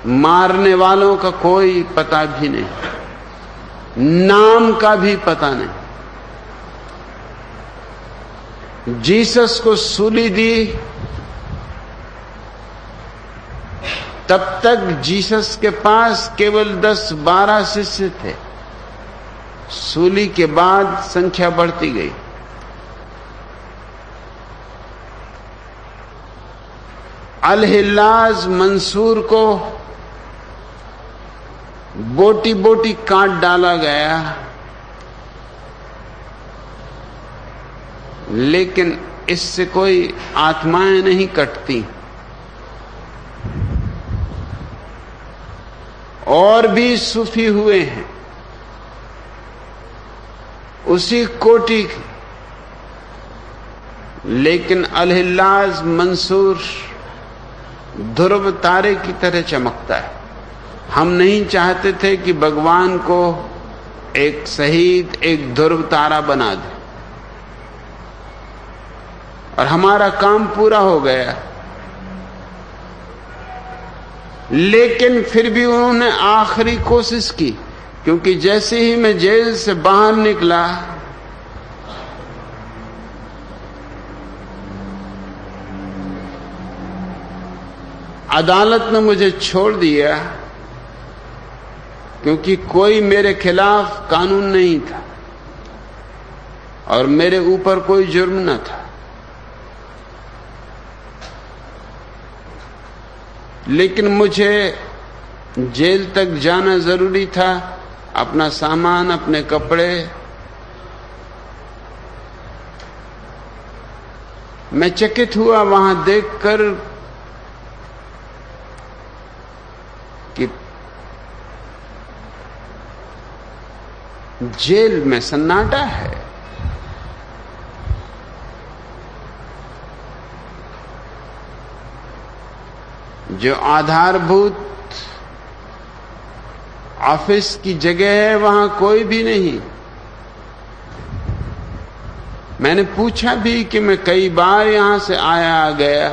A: मारने वालों का कोई पता भी नहीं, नाम का भी पता नहीं। जीसस को सूली दी, तब तक जीसस के पास केवल 10-12 शिष्य थे। सूली के बाद संख्या बढ़ती गई। अल-हिल्लाज मंसूर को बोटी बोटी काट डाला गया, लेकिन इससे कोई आत्माएं नहीं कटती। और भी सूफी हुए हैं उसी कोटि के, लेकिन अल-हिल्लाज मंसूर ध्रुव तारे की तरह चमकता है। हम नहीं चाहते थे कि भगवान को एक शहीद, एक ध्रुव तारा बना दे, और हमारा काम पूरा हो गया। लेकिन फिर भी उन्होंने आखिरी कोशिश की, क्योंकि जैसे ही मैं जेल से बाहर निकला, अदालत ने मुझे छोड़ दिया, क्योंकि कोई मेरे खिलाफ कानून नहीं था और मेरे ऊपर कोई जुर्म न था। लेकिन मुझे जेल तक जाना जरूरी था, अपना सामान, अपने कपड़े। मैं चकित हुआ वहां देखकर कि जेल में सन्नाटा है। जो आधारभूत ऑफिस की जगह है, वहां कोई भी नहीं। मैंने पूछा भी कि मैं कई बार यहां से आया आ गया,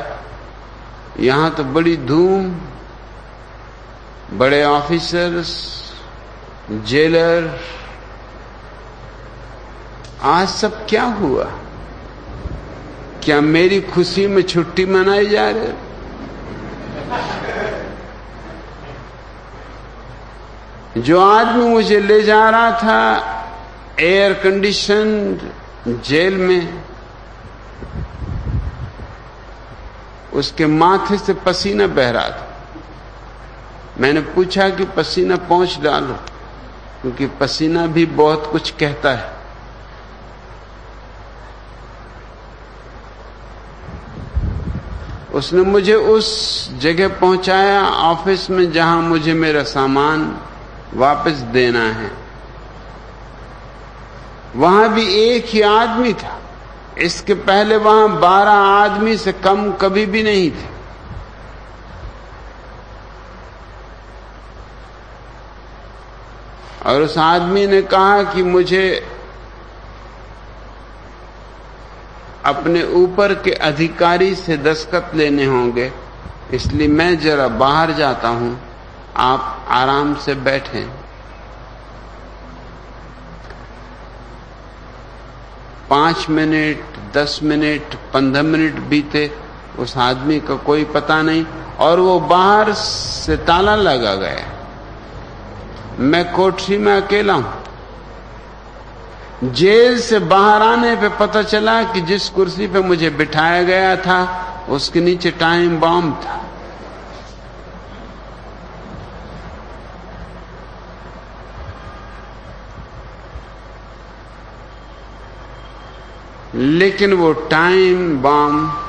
A: यहां तो बड़ी धूम, बड़े ऑफिसर्स, जेलर, आज सब क्या हुआ? क्या मेरी खुशी में छुट्टी मनाई जा रही? जो आदमी मुझे ले जा रहा था एयर कंडीशन जेल में, उसके माथे से पसीना बह रहा था। मैंने पूछा कि पसीना पोंछ डालो, क्योंकि पसीना भी बहुत कुछ कहता है। उसने मुझे उस जगह पहुंचाया ऑफिस में जहां मुझे मेरा सामान वापस देना है। वहां भी एक ही आदमी था। इसके पहले वहां 12 आदमी से कम कभी भी नहीं थे। और उस आदमी ने कहा कि मुझे अपने ऊपर के अधिकारी से दस्तखत लेने होंगे, इसलिए मैं जरा बाहर जाता हूं, आप आराम से बैठें। 5 मिनट, 10 मिनट, 15 मिनट बीते, उस आदमी का कोई पता नहीं, और वो बाहर से ताला लगा गया। मैं कोठरी में अकेला हूं। जेल से बाहर आने पे पता चला कि जिस कुर्सी पे मुझे बिठाया गया था उसके नीचे टाइम बॉम्ब था। लेकिन वो टाइम बॉम्ब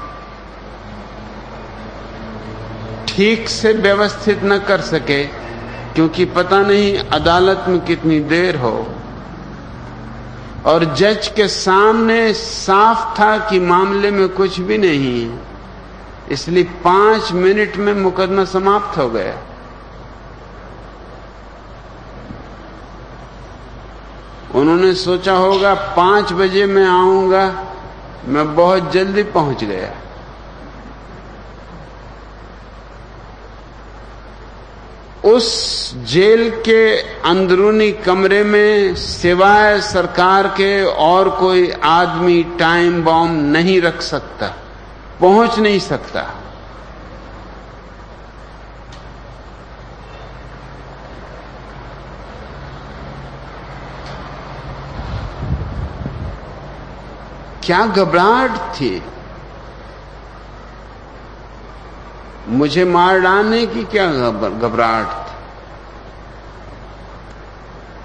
A: ठीक से व्यवस्थित न कर सके, क्योंकि पता नहीं अदालत में कितनी देर हो, और जज के सामने साफ था कि मामले में कुछ भी नहीं, इसलिए 5 मिनट में मुकदमा समाप्त हो गया। उन्होंने सोचा होगा 5 बजे मैं आऊंगा, मैं बहुत जल्दी पहुंच गया। उस जेल के अंदरूनी कमरे में सिवाय सरकार के और कोई आदमी टाइम बॉम्ब नहीं रख सकता, पहुंच नहीं सकता। क्या घबराहट थी, मुझे मार डालने की क्या घबराहट थी।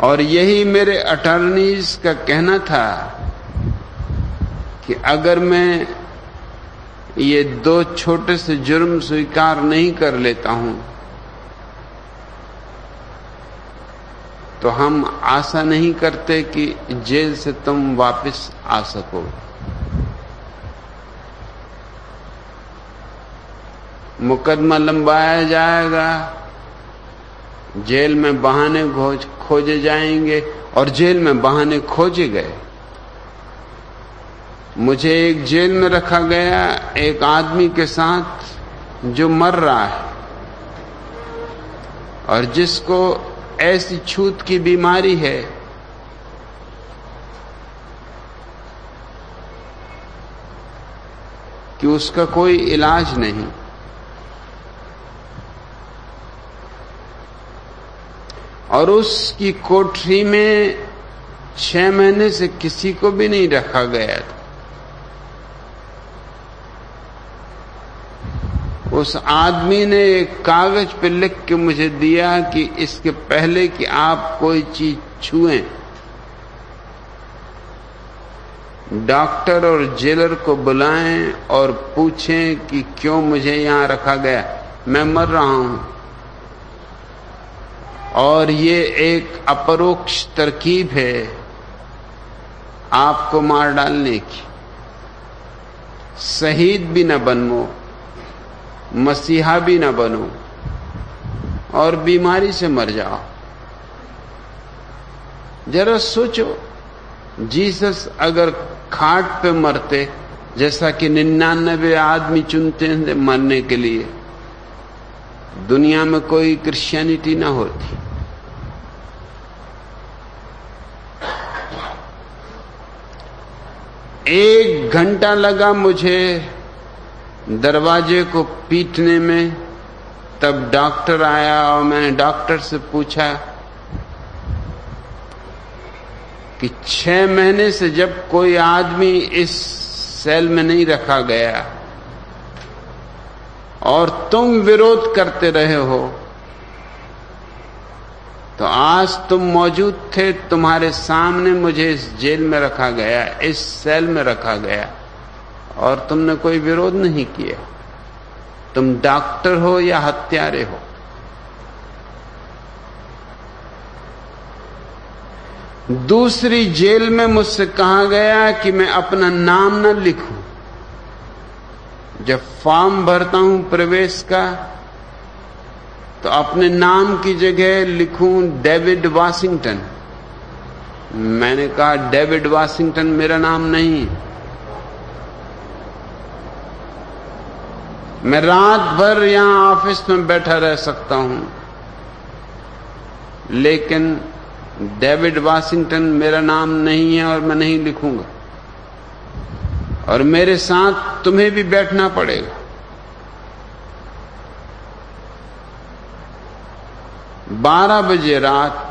A: और यही मेरे अटॉर्नीज का कहना था कि अगर मैं ये 2 छोटे से जुर्म स्वीकार नहीं कर लेता हूं तो हम आशा नहीं करते कि जेल से तुम वापस आ सको। मुकदमा लंबाया जाएगा, जेल में बहाने खोजे जाएंगे, और जेल में बहाने खोजे गए। मुझे एक जेल में रखा गया एक आदमी के साथ जो मर रहा है और जिसको ऐसी छूत की बीमारी है कि उसका कोई इलाज नहीं। और उसकी कोठरी में 6 महीने से किसी को भी नहीं रखा गया था। उस आदमी ने एक कागज पे लिख के मुझे दिया कि इसके पहले कि आप कोई चीज छुएं, डॉक्टर और जेलर को बुलाएं और पूछें कि क्यों मुझे यहां रखा गया, मैं मर रहा हूं। और ये एक अपरोक्ष तरकीब है आपको मार डालने की। शहीद भी न बनो, मसीहा भी न बनो, और बीमारी से मर जाओ। जरा सोचो, जीसस अगर खाट पे मरते, जैसा कि 99 आदमी चुनते हैं मरने के लिए, दुनिया में कोई क्रिश्चियनिटी ना होती। एक घंटा लगा मुझे दरवाजे को पीटने में, तब डॉक्टर आया और मैंने डॉक्टर से पूछा कि 6 महीने से जब कोई आदमी इस सेल में नहीं रखा गया और तुम विरोध करते रहे हो, तो आज तुम मौजूद थे, तुम्हारे सामने मुझे इस जेल में रखा गया, इस सेल में रखा गया, और तुमने कोई विरोध नहीं किया। तुम डॉक्टर हो या हत्यारे हो। दूसरी जेल में मुझसे कहा गया कि मैं अपना नाम न लिखूं। जब फॉर्म भरता हूं प्रवेश का, तो अपने नाम की जगह लिखूं डेविड वाशिंगटन। मैंने कहा डेविड वाशिंगटन मेरा नाम नहीं। मैं रात भर यहां ऑफिस में बैठा रह सकता हूं, लेकिन डेविड वाशिंगटन मेरा नाम नहीं है और मैं नहीं लिखूंगा। और मेरे साथ तुम्हें भी बैठना पड़ेगा। 12 बजे रात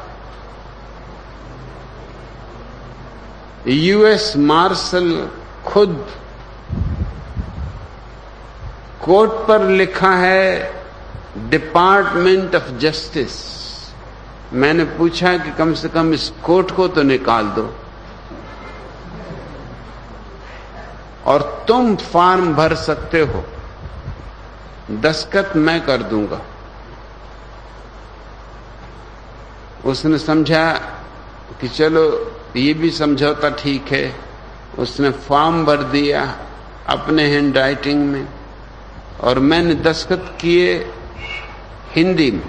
A: यूएस मार्शल खुद कोट पर लिखा है डिपार्टमेंट ऑफ जस्टिस। मैंने पूछा कि कम से कम इस कोट को तो निकाल दो, और तुम फॉर्म भर सकते हो, दस्तखत मैं कर दूंगा। उसने समझा कि चलो ये भी समझौता ठीक है। उसने फॉर्म भर दिया अपने हैंड राइटिंग में, और मैंने दस्तखत किए हिंदी में।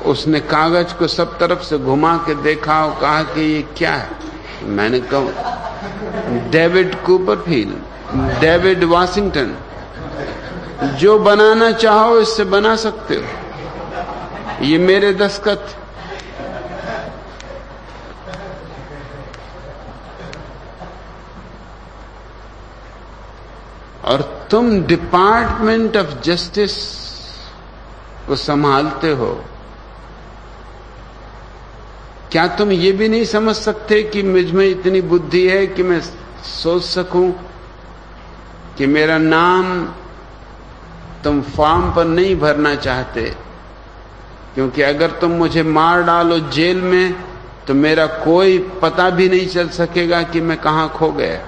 A: उसने कागज को सब तरफ से घुमा के देखा और कहा कि ये क्या है। मैंने कहा डेविड कूपरफील्ड, डेविड वाशिंगटन, जो बनाना चाहो इससे बना सकते हो, ये मेरे दस्तखत। और तुम डिपार्टमेंट ऑफ जस्टिस को संभालते हो। क्या तुम ये भी नहीं समझ सकते कि मुझ में इतनी बुद्धि है कि मैं सोच सकूं कि मेरा नाम तुम फॉर्म पर नहीं भरना चाहते, क्योंकि अगर तुम मुझे मार डालो जेल में तो मेरा कोई पता भी नहीं चल सकेगा कि मैं कहां खो गया।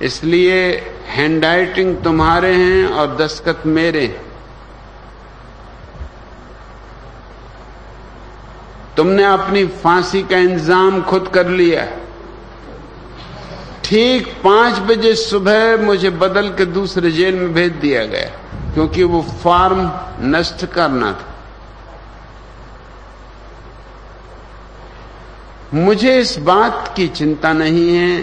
A: इसलिए हैंडराइटिंग तुम्हारे हैं और दस्तखत मेरे हैं। तुमने अपनी फांसी का इंतजाम खुद कर लिया। ठीक 5 बजे सुबह मुझे बदल के दूसरे जेल में भेज दिया गया, क्योंकि वो फॉर्म नष्ट करना था। मुझे इस बात की चिंता नहीं है,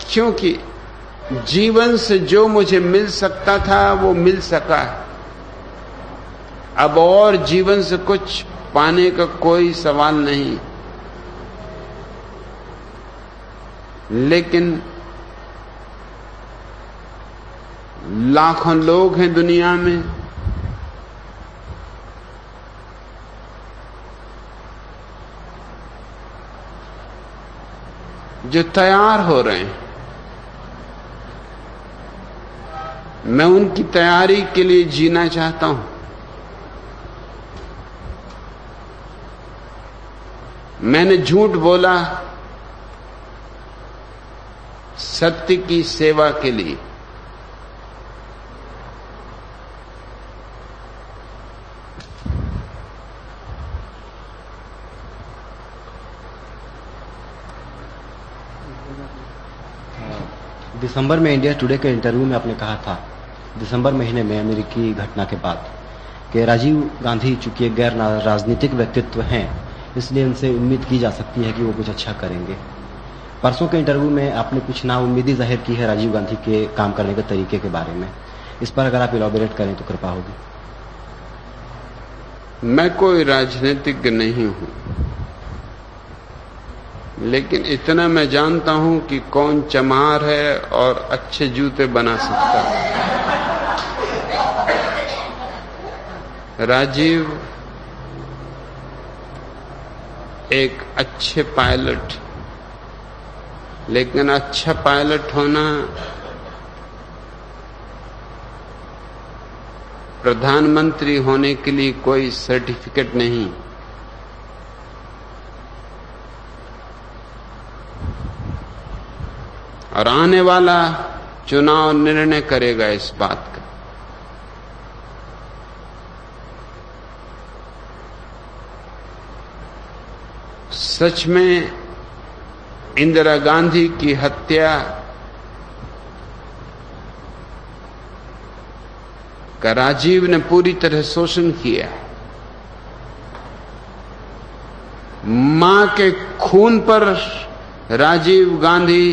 A: क्योंकि जीवन से जो मुझे मिल सकता था वो मिल सका है। अब और जीवन से कुछ पाने का कोई सवाल नहीं। लेकिन लाखों लोग हैं दुनिया में जो तैयार हो रहे हैं। मैं उनकी तैयारी के लिए जीना चाहता हूं। मैंने झूठ बोला सत्य की सेवा के लिए।
C: दिसंबर में इंडिया टुडे के इंटरव्यू में आपने कहा था, दिसंबर महीने में अमेरिकी घटना के बाद, कि राजीव गांधी चूंकि एक गैर राजनीतिक व्यक्तित्व हैं, इसलिए उनसे उम्मीद की जा सकती है कि वो कुछ अच्छा करेंगे। परसों के इंटरव्यू में आपने कुछ नाउम्मीदी जाहिर की है राजीव गांधी के काम करने के तरीके के बारे में। इस पर अगर आप इलॉबरेट करें तो कृपा होगी।
A: मैं कोई राजनीतिज्ञ नहीं हूं, लेकिन इतना मैं जानता हूं कि कौन चमार है और अच्छे जूते बना सकता है। राजीव एक अच्छे पायलट, लेकिन अच्छा पायलट होना प्रधानमंत्री होने के लिए कोई सर्टिफिकेट नहीं। और आने वाला चुनाव निर्णय करेगा इस बात का। सच में इंदिरा गांधी की हत्या का राजीव ने पूरी तरह शोषण किया। मां के खून पर राजीव गांधी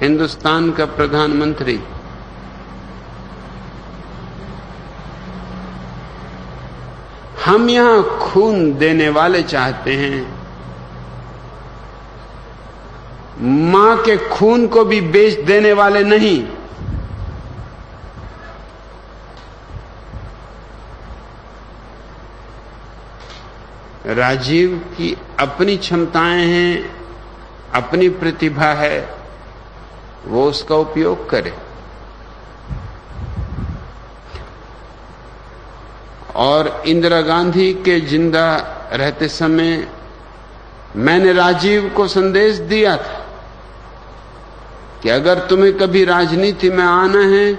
A: हिंदुस्तान का प्रधानमंत्री। हम यहां खून देने वाले चाहते हैं, मां के खून को भी बेच देने वाले नहीं। राजीव की अपनी क्षमताएं हैं, अपनी प्रतिभा है, वो उसका उपयोग करे। और इंदिरा गांधी के जिंदा रहते समय मैंने राजीव को संदेश दिया था कि अगर तुम्हें कभी राजनीति में आना है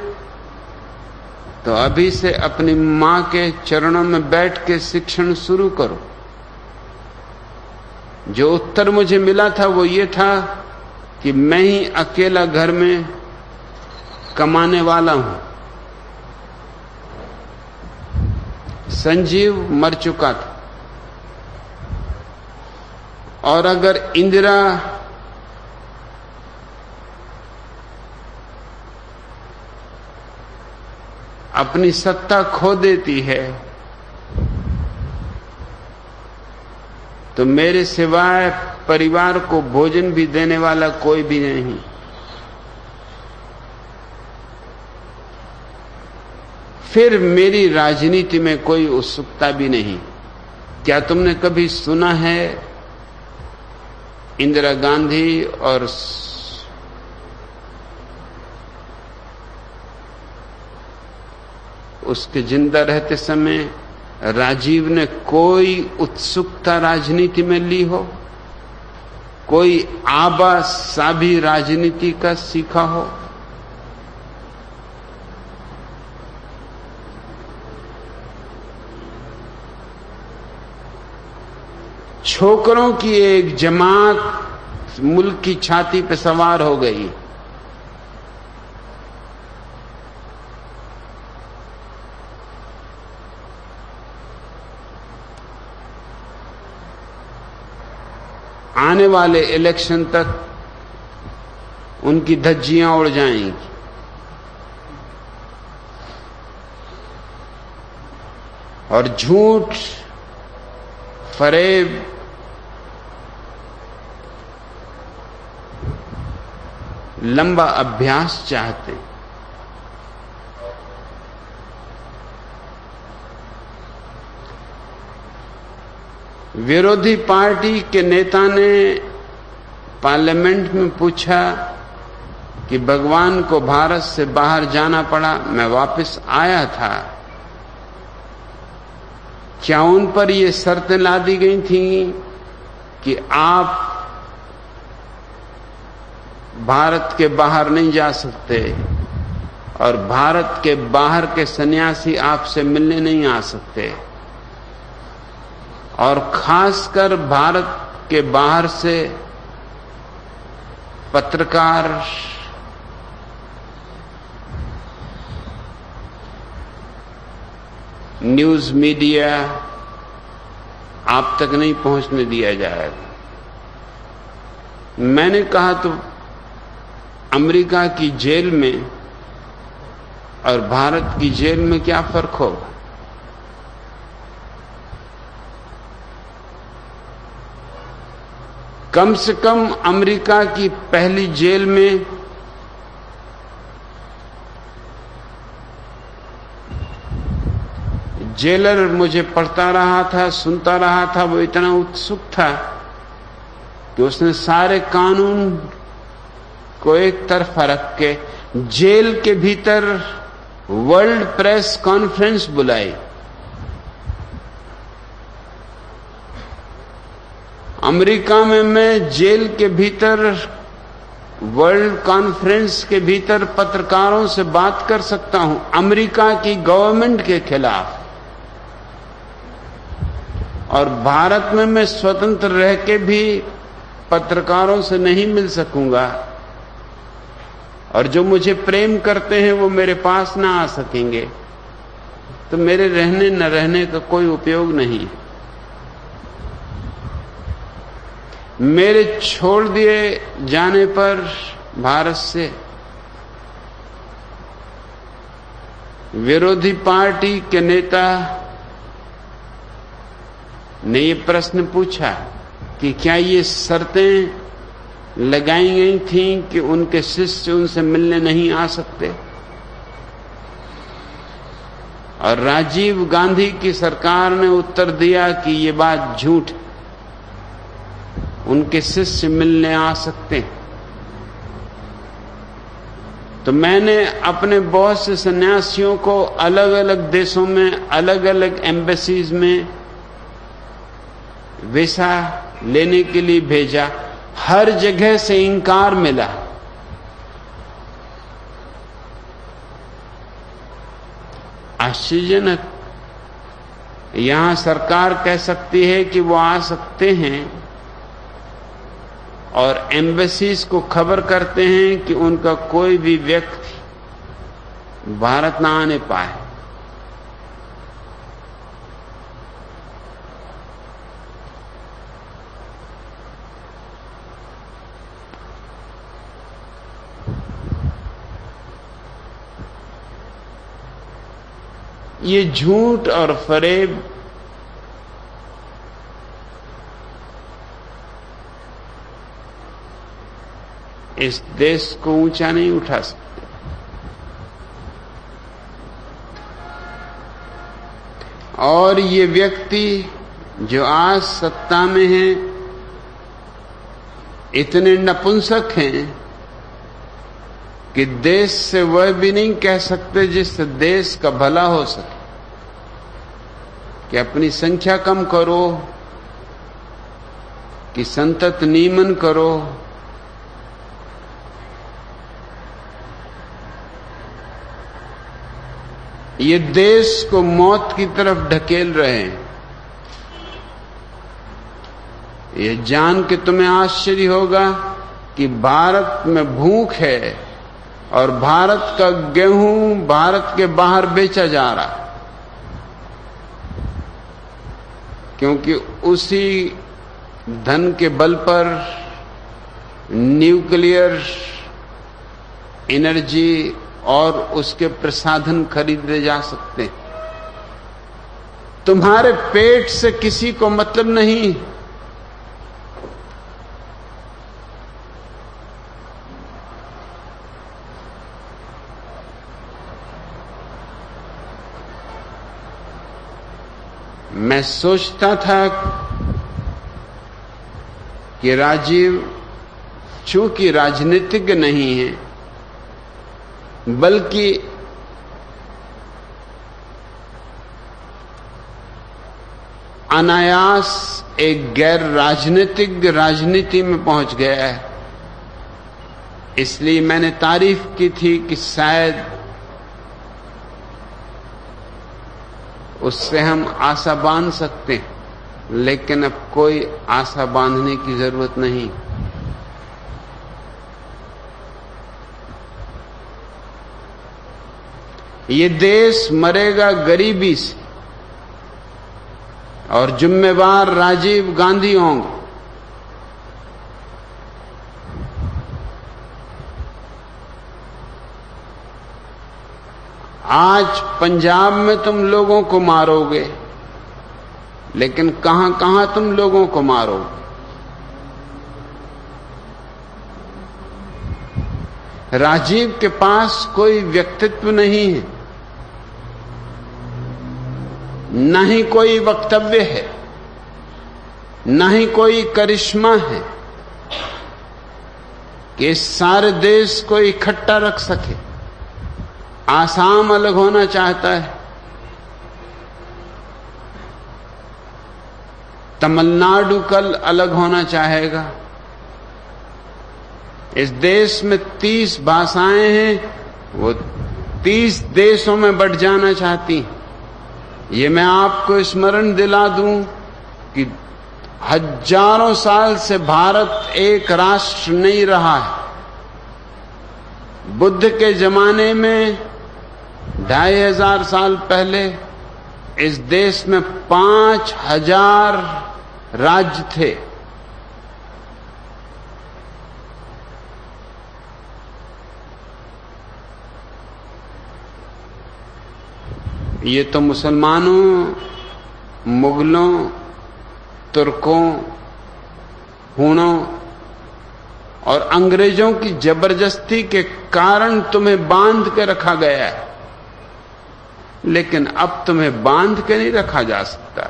A: तो अभी से अपनी मां के चरणों में बैठ के शिक्षण शुरू करो। जो उत्तर मुझे मिला था वो ये था कि मैं ही अकेला घर में कमाने वाला हूं। संजीव मर चुका था और अगर इंदिरा अपनी सत्ता खो देती है तो मेरे सिवाय परिवार को भोजन भी देने वाला कोई भी नहीं। फिर मेरी राजनीति में कोई उत्सुकता भी नहीं। क्या तुमने कभी सुना है इंदिरा गांधी और उसके जिंदा रहते समय राजीव ने कोई उत्सुकता राजनीति में ली हो, कोई आबा सा भी राजनीति का सीखा हो? छोकरों की एक जमात मुल्क की छाती पर सवार हो गई। आने वाले इलेक्शन तक उनकी धज्जियां उड़ जाएंगी और झूठ, फरेब, लंबा अभ्यास चाहते। विरोधी पार्टी के नेता ने पार्लियामेंट में पूछा कि भगवान को भारत से बाहर जाना पड़ा, मैं वापस आया था, क्या उन पर ये शर्तें ला दी गई थी कि आप भारत के बाहर नहीं जा सकते और भारत के बाहर के सन्यासी आपसे मिलने नहीं आ सकते, और खासकर भारत के बाहर से पत्रकार, न्यूज मीडिया आप तक नहीं पहुंचने दिया जाएगा। मैंने कहा तो अमेरिका की जेल में और भारत की जेल में क्या फर्क होगा? कम से कम अमेरिका की पहली जेल में जेलर मुझे पढ़ता रहा था, सुनता रहा था, वो इतना उत्सुक था कि उसने सारे कानून को एक तरफ रख के जेल के भीतर वर्ल्ड प्रेस कॉन्फ्रेंस बुलाई। अमेरिका में मैं जेल के भीतर वर्ल्ड कॉन्फ्रेंस के भीतर पत्रकारों से बात कर सकता हूं अमेरिका की गवर्नमेंट के खिलाफ, और भारत में मैं स्वतंत्र रह के भी पत्रकारों से नहीं मिल सकूंगा, और जो मुझे प्रेम करते हैं वो मेरे पास ना आ सकेंगे, तो मेरे रहने न रहने का कोई उपयोग नहीं। मेरे छोड़ दिए जाने पर भारत से विरोधी पार्टी के नेता ने ये प्रश्न पूछा कि क्या ये शर्तें लगाई गई थीं कि उनके शिष्य उनसे मिलने नहीं आ सकते, और राजीव गांधी की सरकार ने उत्तर दिया कि ये बात झूठ है, उनके शिष्य मिलने आ सकते हैं। तो मैंने अपने बहुत से सन्यासियों को अलग अलग देशों में, अलग अलग एम्बेसीज में वीसा लेने के लिए भेजा। हर जगह से इंकार मिला। आश्चर्यजनक, यहां सरकार कह सकती है कि वो आ सकते हैं और एम्बेसीज को खबर करते हैं कि उनका कोई भी व्यक्ति भारत ना आने पाए। ये झूठ और फरेब इस देश को ऊंचा नहीं उठा सकते। और ये व्यक्ति जो आज सत्ता में है इतने नपुंसक हैं कि देश से वह भी नहीं कह सकते जिससे देश का भला हो सके, कि अपनी संख्या कम करो, कि संतत नियमन करो। ये देश को मौत की तरफ ढकेल रहे हैं। ये जान के तुम्हें आश्चर्य होगा कि भारत में भूख है और भारत का गेहूं भारत के बाहर बेचा जा रहा है, क्योंकि उसी धन के बल पर न्यूक्लियर एनर्जी और उसके प्रसाधन खरीदे जा सकते हैं। तुम्हारे पेट से किसी को मतलब नहीं। मैं सोचता था कि राजीव चूंकि राजनीतिज्ञ नहीं है, बल्कि अनायास एक गैर राजनीतिज्ञ राजनीति में पहुंच गया है। इसलिए मैंने तारीफ की थी कि शायद उससे हम आशा बांध सकते हैं, लेकिन अब कोई आशा बांधने की जरूरत नहीं। ये देश मरेगा गरीबी से और जिम्मेवार राजीव गांधी होंगे। आज पंजाब में तुम लोगों को मारोगे, लेकिन कहां कहां तुम लोगों को मारोगे? राजीव के पास कोई व्यक्तित्व नहीं है, न ही कोई वक्तव्य है, न ही कोई करिश्मा है कि इस सारे देश को इकट्ठा रख सके। आसाम अलग होना चाहता है, तमिलनाडु कल अलग होना चाहेगा। इस देश में 30 भाषाएं हैं, वो 30 देशों में बंट जाना चाहती हैं। ये मैं आपको स्मरण दिला दूं कि हजारों साल से भारत एक राष्ट्र नहीं रहा है। बुद्ध के जमाने में 2500 साल पहले इस देश में 5000 राज्य थे। ये तो मुसलमानों, मुगलों, तुर्कों, हूणों और अंग्रेजों की जबरदस्ती के कारण तुम्हें बांध के रखा गया है। लेकिन अब तुम्हें बांध के नहीं रखा जा सकता।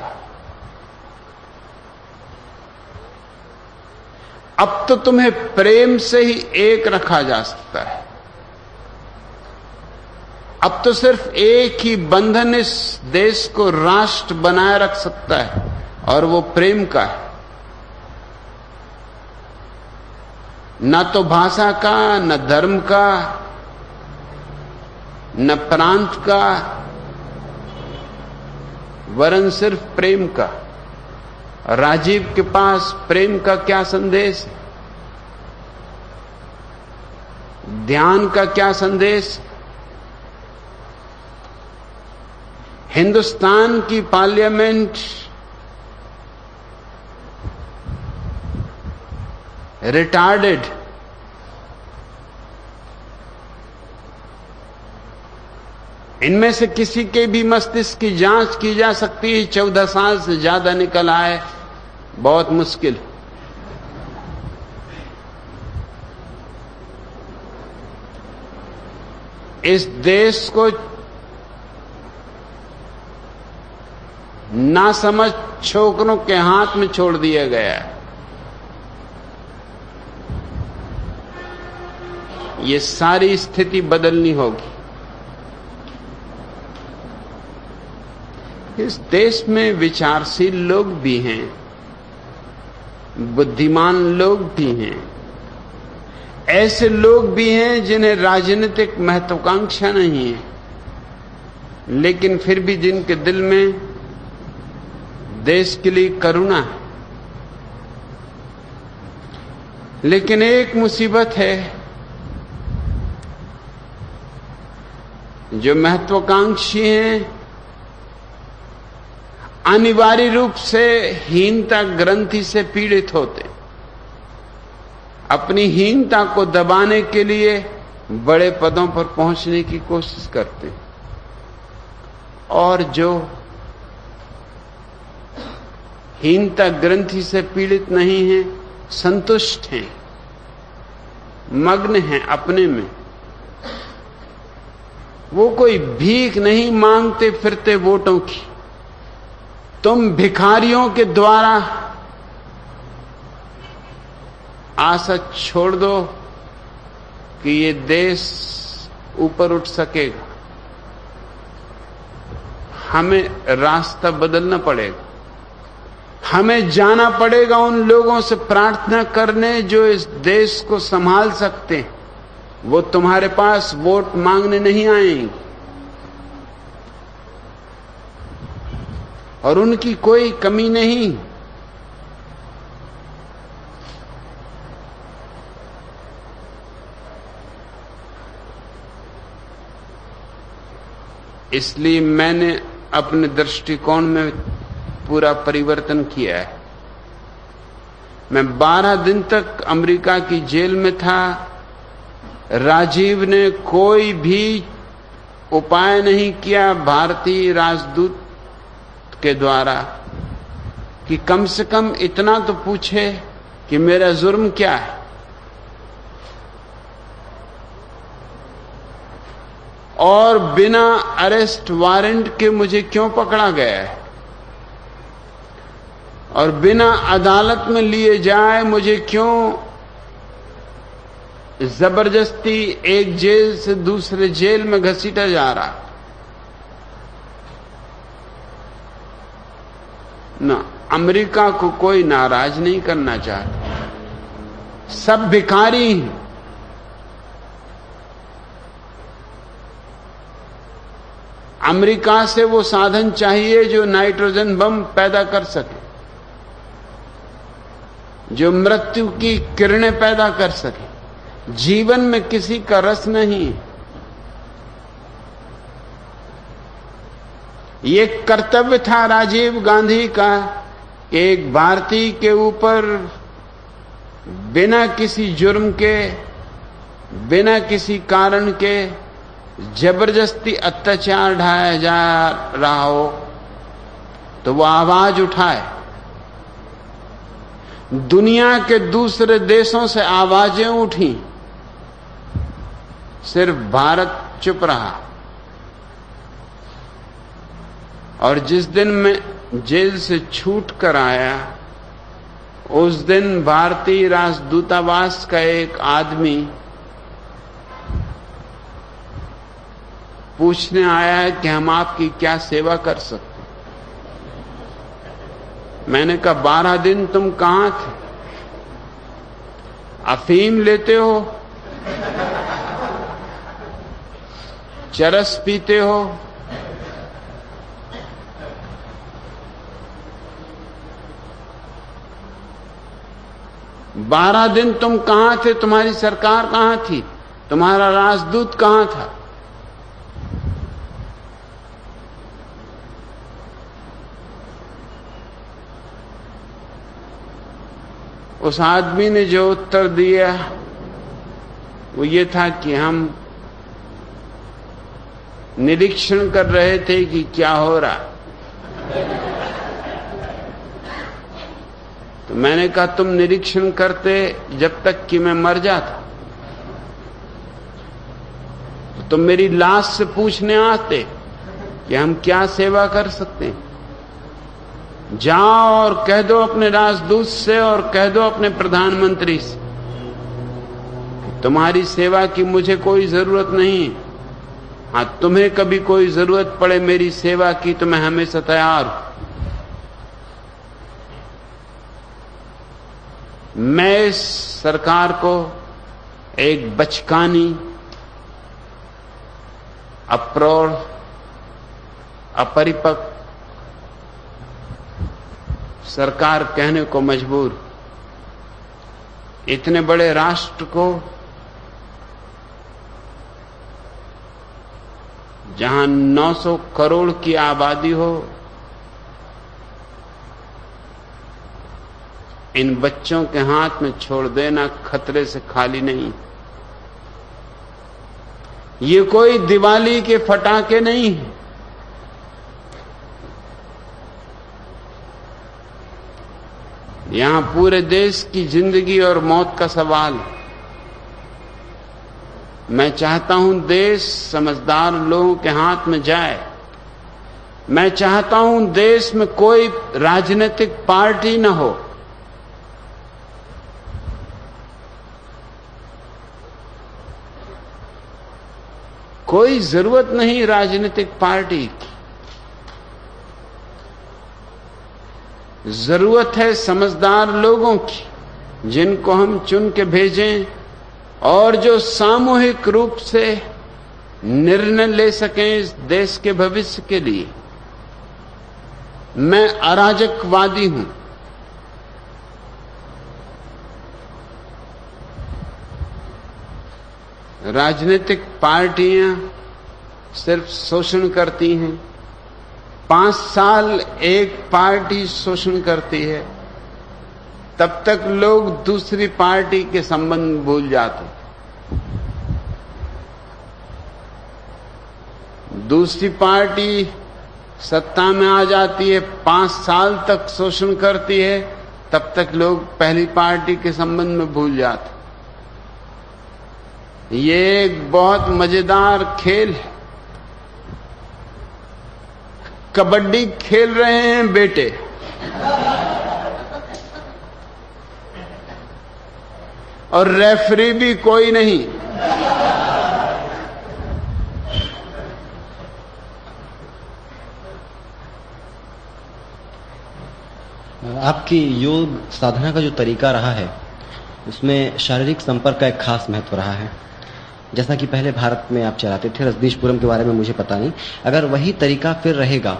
A: अब तो तुम्हें प्रेम से ही एक रखा जा सकता है। अब तो सिर्फ एक ही बंधन इस देश को राष्ट्र बनाए रख सकता है, और वो प्रेम का है। न तो भाषा का, न धर्म का, न प्रांत का, वरन सिर्फ प्रेम का। राजीव के पास प्रेम का क्या संदेश है? ध्यान का क्या संदेश? हिंदुस्तान की पार्लियामेंट रिटार्डेड, इनमें से किसी के भी मस्तिष्क की जांच की जा सकती है। 14 साल से ज्यादा निकल आए, बहुत मुश्किल। इस देश को नासमझ छोकरों के हाथ में छोड़ दिया गया है। ये सारी स्थिति बदलनी होगी। इस देश में विचारशील लोग भी हैं, बुद्धिमान लोग भी हैं, ऐसे लोग भी हैं जिन्हें राजनीतिक महत्वाकांक्षा नहीं है, लेकिन फिर भी जिनके दिल में देश के लिए करुणा है। लेकिन एक मुसीबत है, जो महत्वाकांक्षी हैं अनिवार्य रूप से हीनता ग्रंथि से पीड़ित होते, अपनी हीनता को दबाने के लिए बड़े पदों पर पहुंचने की कोशिश करते, और जो हीनता ग्रंथि से पीड़ित नहीं है, संतुष्ट हैं, मग्न हैं अपने में, वो कोई भीख नहीं मांगते फिरते वोटों की। तुम भिखारियों के द्वारा आशा छोड़ दो कि ये देश ऊपर उठ सकेगा। हमें रास्ता बदलना पड़ेगा, हमें जाना पड़ेगा उन लोगों से प्रार्थना करने जो इस देश को संभाल सकते हैं। वो तुम्हारे पास वोट मांगने नहीं आएंगे, और उनकी कोई कमी नहीं। इसलिए मैंने अपने दृष्टिकोण में पूरा परिवर्तन किया है। मैं 12 दिन तक अमेरिका की जेल में था। राजीव ने कोई भी उपाय नहीं किया भारतीय राजदूत के द्वारा कि कम से कम इतना तो पूछे कि मेरा जुर्म क्या है। और बिना अरेस्ट वारंट के मुझे क्यों पकड़ा गया है, और बिना अदालत में लिए जाए मुझे क्यों जबरदस्ती एक जेल से दूसरे जेल में घसीटा जा रहा। ना, अमेरिका को कोई नाराज नहीं करना चाहता, सब भिखारी हैं। अमेरिका से वो साधन चाहिए जो नाइट्रोजन बम पैदा कर सके, जो मृत्यु की किरणें पैदा कर सके। जीवन में किसी का रस नहीं। ये कर्तव्य था राजीव गांधी का कि एक भारतीय के ऊपर बिना किसी जुर्म के, बिना किसी कारण के जबरदस्ती अत्याचार ढाया जा रहा हो तो वो आवाज उठाए। दुनिया के दूसरे देशों से आवाजें उठी, सिर्फ भारत चुप रहा। और जिस दिन मैं जेल से छूट कर आया, उस दिन भारतीय राजदूतावास का एक आदमी पूछने आया है कि हम आपकी क्या सेवा कर सकते। मैंने कहा 12 दिन तुम कहां थे? अफीम लेते हो, चरस पीते हो, बारह दिन तुम कहां थे? तुम्हारी सरकार कहां थी? तुम्हारा राजदूत कहां था? उस आदमी ने जो उत्तर दिया वो ये था कि हम निरीक्षण कर रहे थे कि क्या हो रहा। तो मैंने कहा तुम निरीक्षण करते जब तक कि मैं मर जाता, तो तुम मेरी लाश से पूछने आते कि हम क्या सेवा कर सकते हैं। जाओ और कह दो अपने राजदूत से और कह दो अपने प्रधानमंत्री से, तुम्हारी सेवा की मुझे कोई जरूरत नहीं। हाँ, तुम्हें कभी कोई जरूरत पड़े मेरी सेवा की तो मैं हमेशा तैयार हूं। मैं इस सरकार को एक बचकानी, अप्रौढ़, अपरिपक्व सरकार कहने को मजबूर। इतने बड़े राष्ट्र को जहां 900 करोड़ की आबादी हो, इन बच्चों के हाथ में छोड़ देना खतरे से खाली नहीं। ये कोई दिवाली के फटाके नहीं है। यहां पूरे देश की जिंदगी और मौत का सवाल है। मैं चाहता हूं देश समझदार लोगों के हाथ में जाए। मैं चाहता हूं देश में कोई राजनीतिक पार्टी न हो। कोई जरूरत नहीं राजनीतिक पार्टी की। जरूरत है समझदार लोगों की, जिनको हम चुन के भेजें और जो सामूहिक रूप से निर्णय ले सकें इस देश के भविष्य के लिए। मैं अराजकवादी हूं। राजनीतिक पार्टियां सिर्फ शोषण करती हैं। 5 साल एक पार्टी शोषण करती है, तब तक लोग दूसरी पार्टी के संबंध भूल जाते। दूसरी पार्टी सत्ता में आ जाती है, 5 साल तक शोषण करती है, तब तक लोग पहली पार्टी के संबंध में भूल जाते। ये एक बहुत मजेदार खेल है। कबड्डी खेल रहे हैं बेटे, और रेफरी भी कोई नहीं।
C: आपकी योग साधना का जो तरीका रहा है, उसमें शारीरिक संपर्क का एक खास महत्व रहा है। जैसा कि पहले भारत में आप चलाते थे, रजनीशपुरम के बारे में मुझे पता नहीं, अगर वही तरीका फिर रहेगा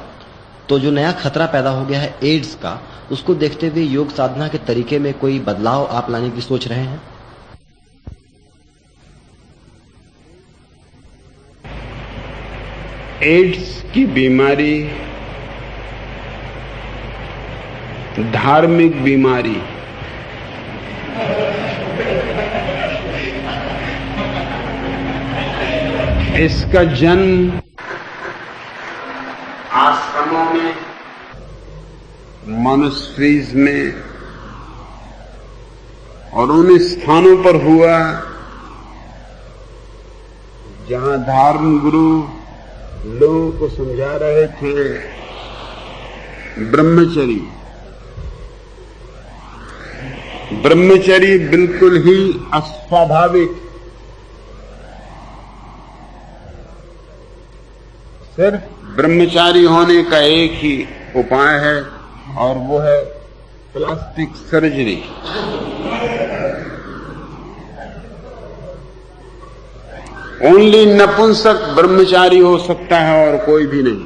C: तो जो नया खतरा पैदा हो गया है एड्स का, उसको देखते हुए योग साधना के तरीके में कोई बदलाव आप लाने की सोच रहे हैं?
A: एड्स की बीमारी धार्मिक बीमारी। इसका जन्म आश्रमों में, मॉनेस्ट्रीज में और उन स्थानों पर हुआ जहां धर्म गुरु लोगों को समझा रहे थे ब्रह्मचर्य। ब्रह्मचर्य बिल्कुल ही अस्वाभाविक, सिर्फ ब्रह्मचारी होने का एक ही उपाय है और वो है प्लास्टिक सर्जरी। ओनली नपुंसक ब्रह्मचारी हो सकता है और कोई भी नहीं।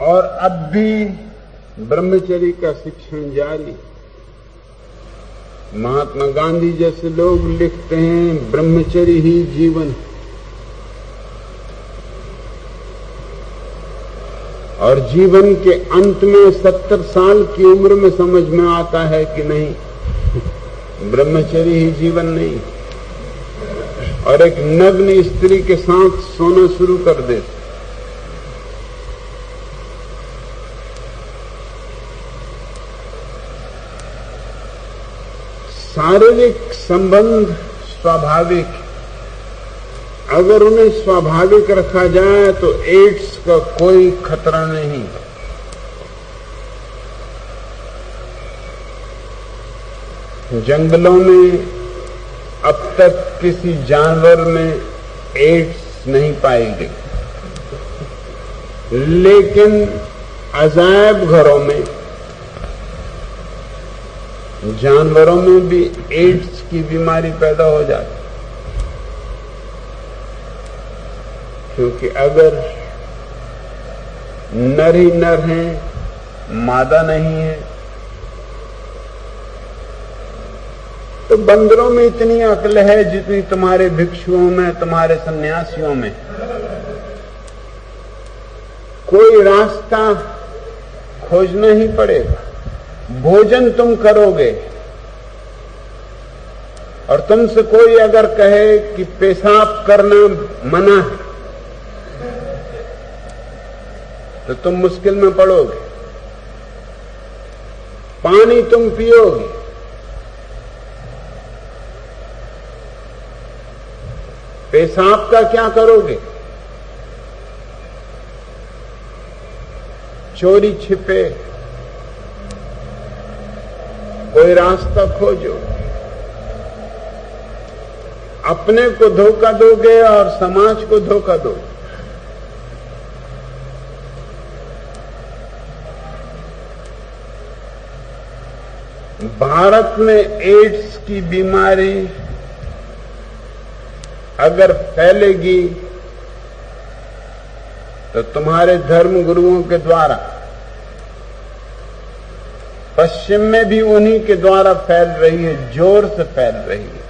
A: और अब भी ब्रह्मचर्य का शिक्षण जारी। महात्मा गांधी जैसे लोग लिखते हैं ब्रह्मचर्य ही जीवन, और जीवन के अंत में 70 साल की उम्र में समझ में आता है कि नहीं, ब्रह्मचर्य ही जीवन नहीं, और एक नग्न स्त्री के साथ सोना शुरू कर देते। शारीरिक संबंध स्वाभाविक, अगर उन्हें स्वाभाविक रखा जाए तो एड्स का कोई खतरा नहीं। जंगलों में अब तक किसी जानवर में एड्स नहीं पाई गई, लेकिन अजायब घरों में जानवरों में भी एड्स की बीमारी पैदा हो जाती, क्योंकि अगर नर ही नर हैं, मादा नहीं है, तो बंदरों में इतनी अक्ल है जितनी तुम्हारे भिक्षुओं में, तुम्हारे सन्यासियों में। कोई रास्ता खोजना ही पड़ेगा। भोजन तुम करोगे और तुमसे कोई अगर कहे कि पेशाब करना मना है तो तुम मुश्किल में पड़ोगे। पानी तुम पियोगे, पेशाब का क्या करोगे? चोरी छिपे कोई रास्ता खोजो। अपने को धोखा दोगे और समाज को धोखा दोगे। भारत में एड्स की बीमारी अगर फैलेगी तो तुम्हारे धर्म गुरुओं के द्वारा, पश्चिम में भी उन्हीं के द्वारा फैल रही है, जोर से फैल रही है।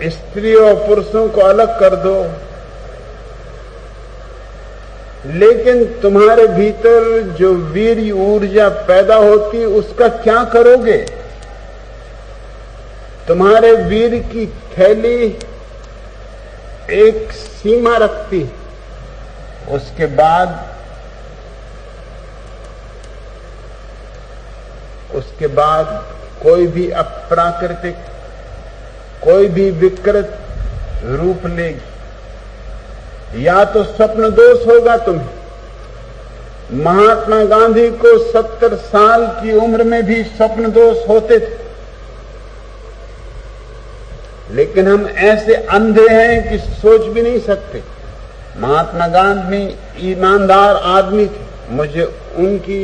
A: स्त्री और पुरुषों को अलग कर दो, लेकिन तुम्हारे भीतर जो वीर ऊर्जा पैदा होती उसका क्या करोगे? तुम्हारे वीर की थैली एक सीमा रखती, उसके बाद कोई भी अप्राकृतिक, कोई भी विकृत रूप लेगी। या तो स्वप्न दोष होगा तुम्हें। महात्मा गांधी को 70 साल की उम्र में भी स्वप्न दोष होते थे, लेकिन हम ऐसे अंधे हैं कि सोच भी नहीं सकते। महात्मा गांधी ईमानदार आदमी थे। मुझे उनकी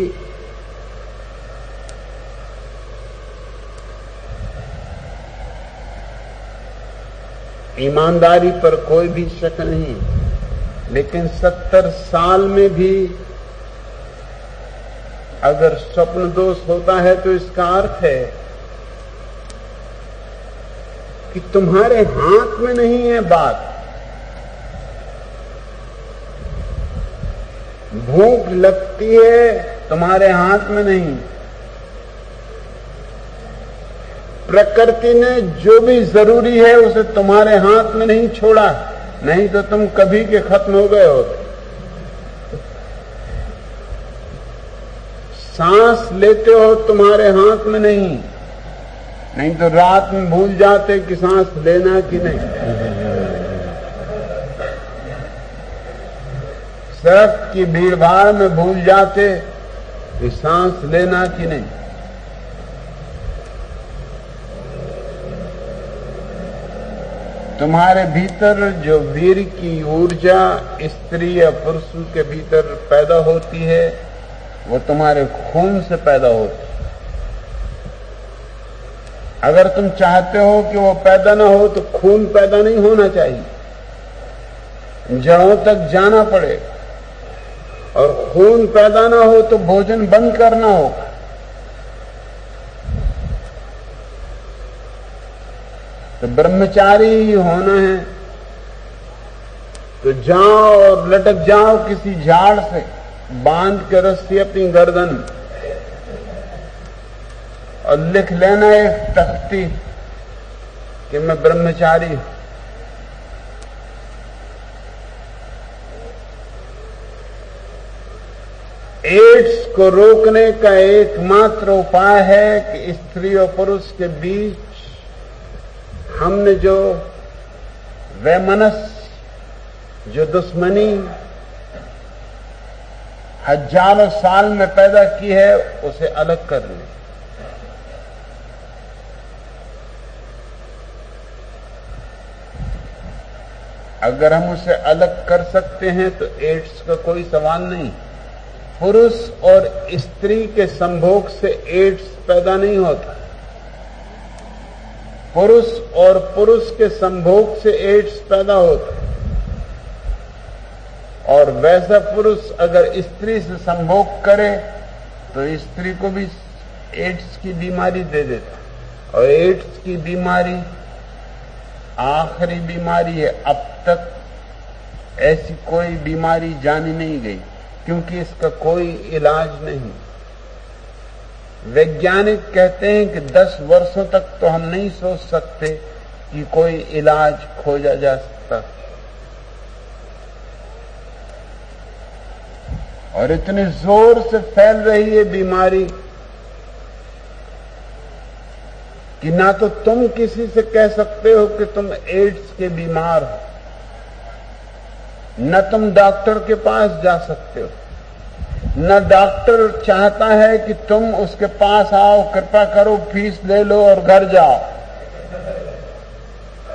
A: ईमानदारी पर कोई भी शक नहीं, लेकिन 70 साल में भी अगर स्वप्न दोष होता है तो इसका अर्थ है कि तुम्हारे हाथ में नहीं है बात। भूख लगती है, तुम्हारे हाथ में नहीं। प्रकृति ने जो भी जरूरी है उसे तुम्हारे हाथ में नहीं छोड़ा, नहीं तो तुम कभी के खत्म हो गए होते। सांस लेते हो तुम्हारे हाथ में नहीं तो रात में भूल जाते कि सांस लेना कि नहीं। सड़क की भीड़भाड़ में भूल जाते कि सांस लेना कि नहीं। तुम्हारे भीतर जो वीर की ऊर्जा स्त्री या पुरुष के भीतर पैदा होती है वो तुम्हारे खून से पैदा होती है। अगर तुम चाहते हो कि वो पैदा ना हो तो खून पैदा नहीं होना चाहिए, जड़ों तक जाना पड़ेगा। और खून पैदा ना हो तो भोजन बंद करना होगा। तो ब्रह्मचारी होना है तो जाओ और लटक जाओ किसी झाड़ से, बांध के रस्सी अपनी गर्दन और लिख लेना एक तख्ती कि मैं ब्रह्मचारी हूं। एड्स को रोकने का एकमात्र उपाय है कि स्त्री और पुरुष के बीच हमने जो वैमनस्य, जो दुश्मनी हजारों साल में पैदा की है उसे अलग कर लें। अगर हम उसे अलग कर सकते हैं तो एड्स का कोई सवाल नहीं। पुरुष और स्त्री के संभोग से एड्स पैदा नहीं होता। पुरुष और पुरुष के संभोग से एड्स पैदा होता है। और वैसा पुरुष अगर स्त्री से संभोग करे तो स्त्री को भी एड्स की बीमारी दे देता। और एड्स की बीमारी आखिरी बीमारी है। अब तक ऐसी कोई बीमारी जानी नहीं गई क्योंकि इसका कोई इलाज नहीं। वैज्ञानिक कहते हैं कि 10 वर्षों तक तो हम नहीं सोच सकते कि कोई इलाज खोजा जा सकता। और इतने जोर से फैल रही है बीमारी कि ना तो तुम किसी से कह सकते हो कि तुम एड्स के बीमार हो, न तुम डॉक्टर के पास जा सकते हो, न डॉक्टर चाहता है कि तुम उसके पास आओ, कृपा करो फीस ले लो और घर जाओ।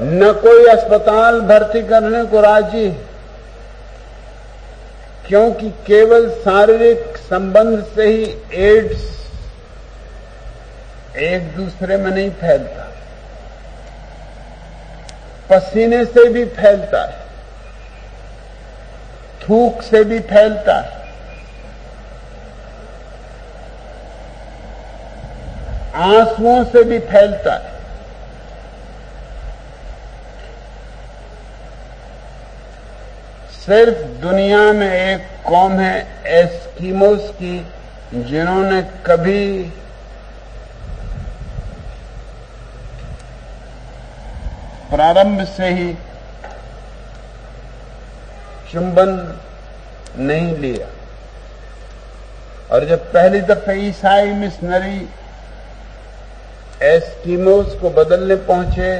A: न कोई अस्पताल भर्ती करने को राजी है क्योंकि केवल शारीरिक संबंध से ही एड्स एक दूसरे में नहीं फैलता, पसीने से भी फैलता है, थूक से भी फैलता है, आंसुओं से भी फैलता है। सिर्फ दुनिया में एक कौम है एस्किमोस की जिन्होंने कभी प्रारंभ से ही चुंबन नहीं लिया। और जब पहली दफे ईसाई मिशनरी एस्किमोस को बदलने पहुंचे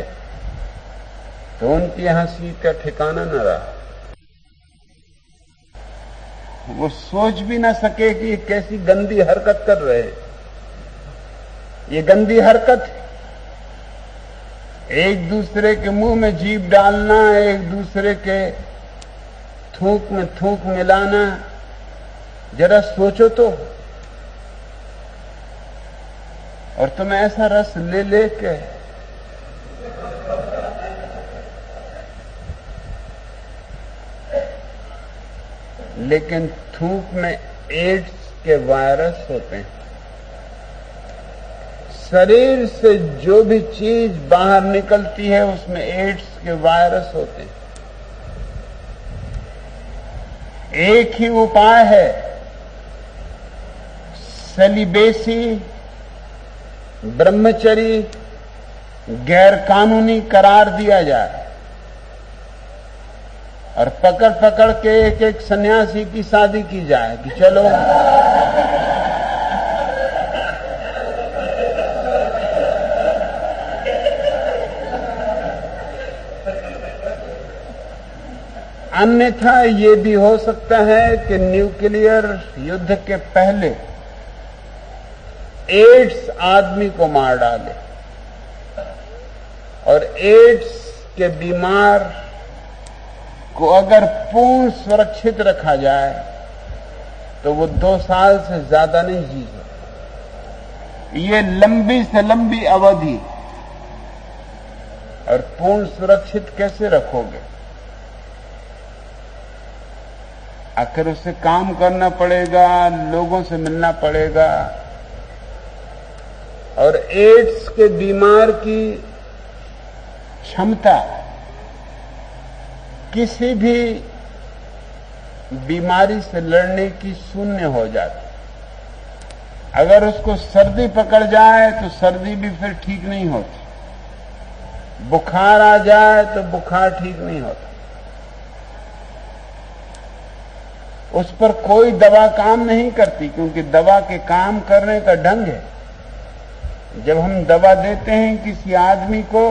A: तो उनकी हंसी का ठिकाना न रहा। वो सोच भी ना सके कि ये कैसी गंदी हरकत कर रहे हैं। ये गंदी हरकत है। एक दूसरे के मुंह में जीभ डालना, एक दूसरे के थूक में थूक मिलाना, जरा सोचो तो। और तुम ऐसा रस ले लेके लेकिन थूक में एड्स के वायरस होते हैं। शरीर से जो भी चीज बाहर निकलती है उसमें एड्स के वायरस होते हैं। एक ही उपाय है, सेलिबेसी, ब्रह्मचरी गैर कानूनी करार दिया जाए और पकड़ पकड़ के एक एक सन्यासी की शादी की जाए कि चलो अन्यथा ये भी हो सकता है कि न्यूक्लियर युद्ध के पहले एड्स आदमी को मार डाले और एड्स के बीमार को अगर पूर्ण सुरक्षित रखा जाए तो वो 2 साल से ज्यादा नहीं जी सकते। ये लंबी से लंबी अवधि। और पूर्ण सुरक्षित कैसे रखोगे? आखिर उसे काम करना पड़ेगा, लोगों से मिलना पड़ेगा। और एड्स के बीमार की क्षमता किसी भी बीमारी से लड़ने की शून्य हो जाती। अगर उसको सर्दी पकड़ जाए तो सर्दी भी फिर ठीक नहीं होती, बुखार आ जाए तो बुखार ठीक नहीं होता, उस पर कोई दवा काम नहीं करती, क्योंकि दवा के काम करने का ढंग है। जब हम दवा देते हैं किसी आदमी को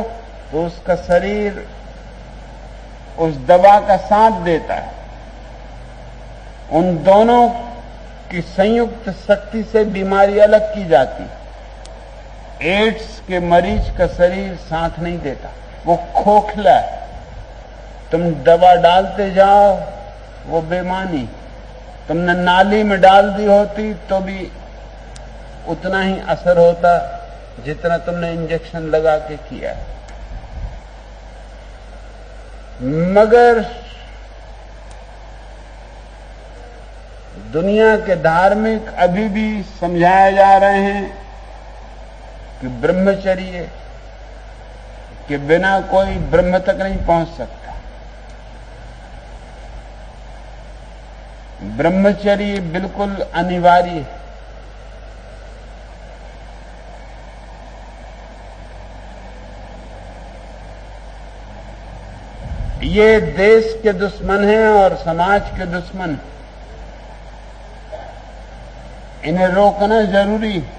A: तो उसका शरीर उस दवा का साथ देता है। उन दोनों की संयुक्त शक्ति से बीमारी अलग की जाती। एड्स के मरीज का शरीर साथ नहीं देता, वो खोखला है। तुम दवा डालते जाओ वो बेमानी, तुमने नाली में डाल दी होती तो भी उतना ही असर होता जितना तुमने इंजेक्शन लगा के किया। मगर दुनिया के धार्मिक अभी भी समझाए जा रहे हैं कि ब्रह्मचर्य के बिना कोई ब्रह्म तक नहीं पहुंच सकता। ब्रह्मचर्य बिल्कुल अनिवार्य है। ये देश के दुश्मन हैं और समाज के दुश्मन हैं। इन्हें रोकना जरूरी है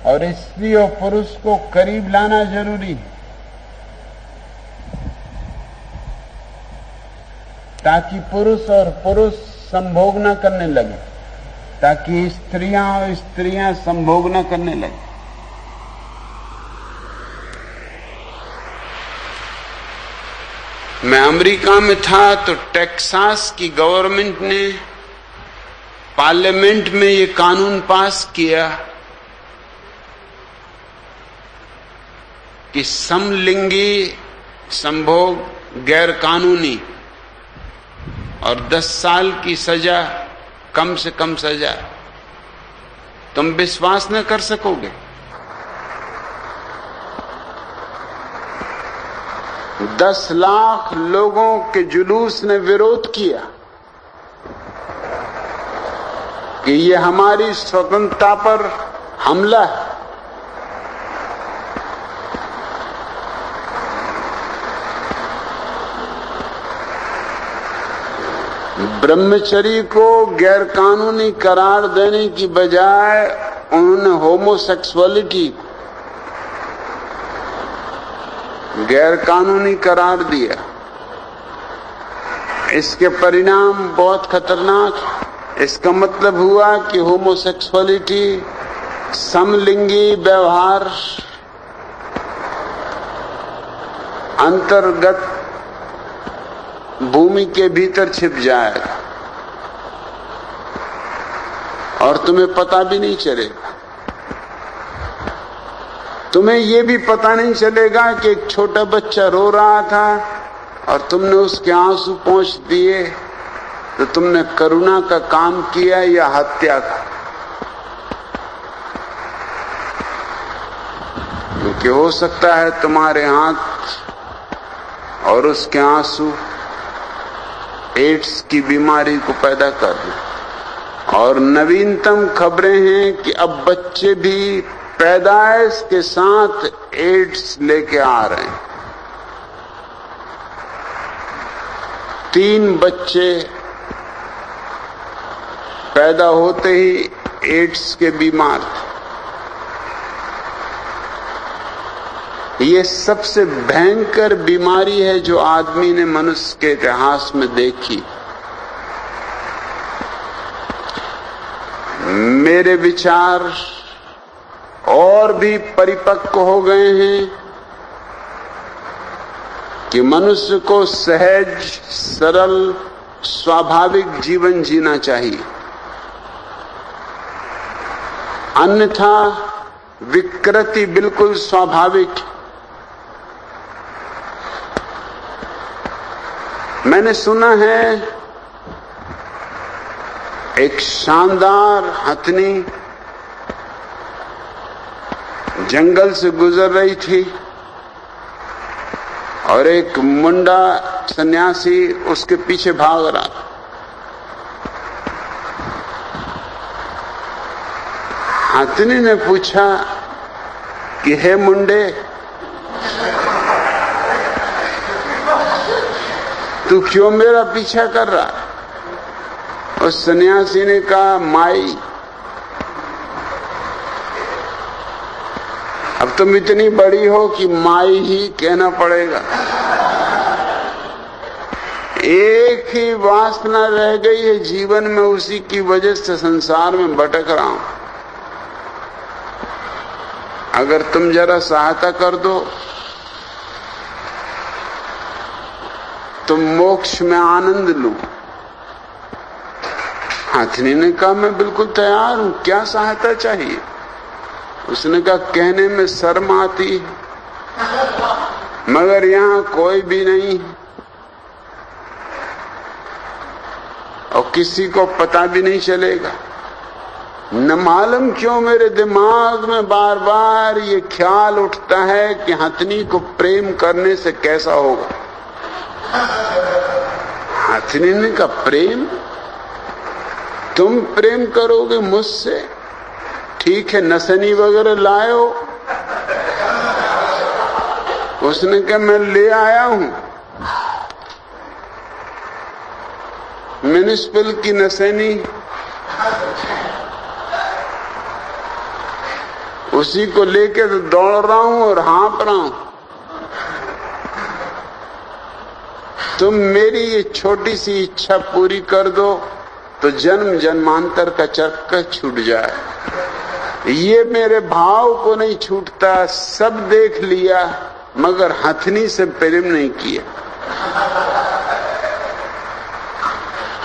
A: और स्त्री और पुरुष को करीब लाना जरूरी है, ताकि पुरुष और पुरुष संभोग न करने लगे, ताकि स्त्रियां और स्त्रियां संभोग न करने लगे। मैं अमेरिका में था तो टेक्सास की गवर्नमेंट ने पार्लियामेंट में ये कानून पास किया कि समलिंगी संभोग गैर कानूनी और 10 साल की सजा, कम से कम सजा। तुम विश्वास न कर सकोगे, 10 लाख लोगों के जुलूस ने विरोध किया कि ये हमारी स्वतंत्रता पर हमला है। ब्रह्मचर्य को गैरकानूनी करार देने की बजाय उन्होंने होमोसेक्सुअलिटी गैरकानूनी करार दिया। इसके परिणाम बहुत खतरनाक। इसका मतलब हुआ कि होमोसेक्सुअलिटी, समलिंगी व्यवहार अंतर्गत भूमि के भीतर छिप जाएगा और तुम्हें पता भी नहीं चलेगा। तुम्हें यह भी पता नहीं चलेगा कि एक छोटा बच्चा रो रहा था और तुमने उसके आंसू पोंछ दिए, तो तुमने करुणा का काम किया या हत्या का। क्योंकि हो सकता है तुम्हारे हाथ और उसके आंसू एड्स की बीमारी को पैदा कर दें। और नवीनतम खबरें हैं कि अब बच्चे भी पैदाइश के साथ एड्स लेके आ रहे हैं। 3 बच्चे पैदा होते ही एड्स के बीमार थे। ये सबसे भयंकर बीमारी है जो आदमी ने मनुष्य के इतिहास में देखी। मेरे विचार और भी परिपक्व हो गए हैं कि मनुष्य को सहज, सरल, स्वाभाविक जीवन जीना चाहिए, अन्यथा विकृति बिल्कुल स्वाभाविक। मैंने सुना है एक शानदार हथनी जंगल से गुजर रही थी और एक मुंडा सन्यासी उसके पीछे भाग रहा था। हथनी ने पूछा कि हे मुंडे, तू क्यों मेरा पीछा कर रहा है? उस सन्यासी ने कहा, माई, अब तुम इतनी बड़ी हो कि माई ही कहना पड़ेगा। एक ही वासना रह गई है जीवन में, उसी की वजह से संसार में भटक रहा हूं। अगर तुम जरा सहायता कर दो तो मोक्ष में आनंद लूं। हथनी ने कहा, मैं बिल्कुल तैयार हूं, क्या सहायता चाहिए? उसने कहा, कहने में शर्म आती है मगर यहां कोई भी नहीं है और किसी को पता भी नहीं चलेगा। न मालूम क्यों मेरे दिमाग में बार बार ये ख्याल उठता है कि हथनी को प्रेम करने से कैसा होगा। हथनी ने कहा, प्रेम? तुम प्रेम करोगे मुझसे? ठीक है, नसनी वगैरह लायो। उसने कहा, मैं ले आया हूं, म्युनिसिपल की नसनी, उसी को लेके तो दौड़ रहा हूं और हाँप रहा हूं। तुम मेरी ये छोटी सी इच्छा पूरी कर दो तो जन्म जन्मांतर का चक्कर छूट जाए। ये मेरे भाव को नहीं छूटता, सब देख लिया मगर हथनी से प्रेम नहीं किया।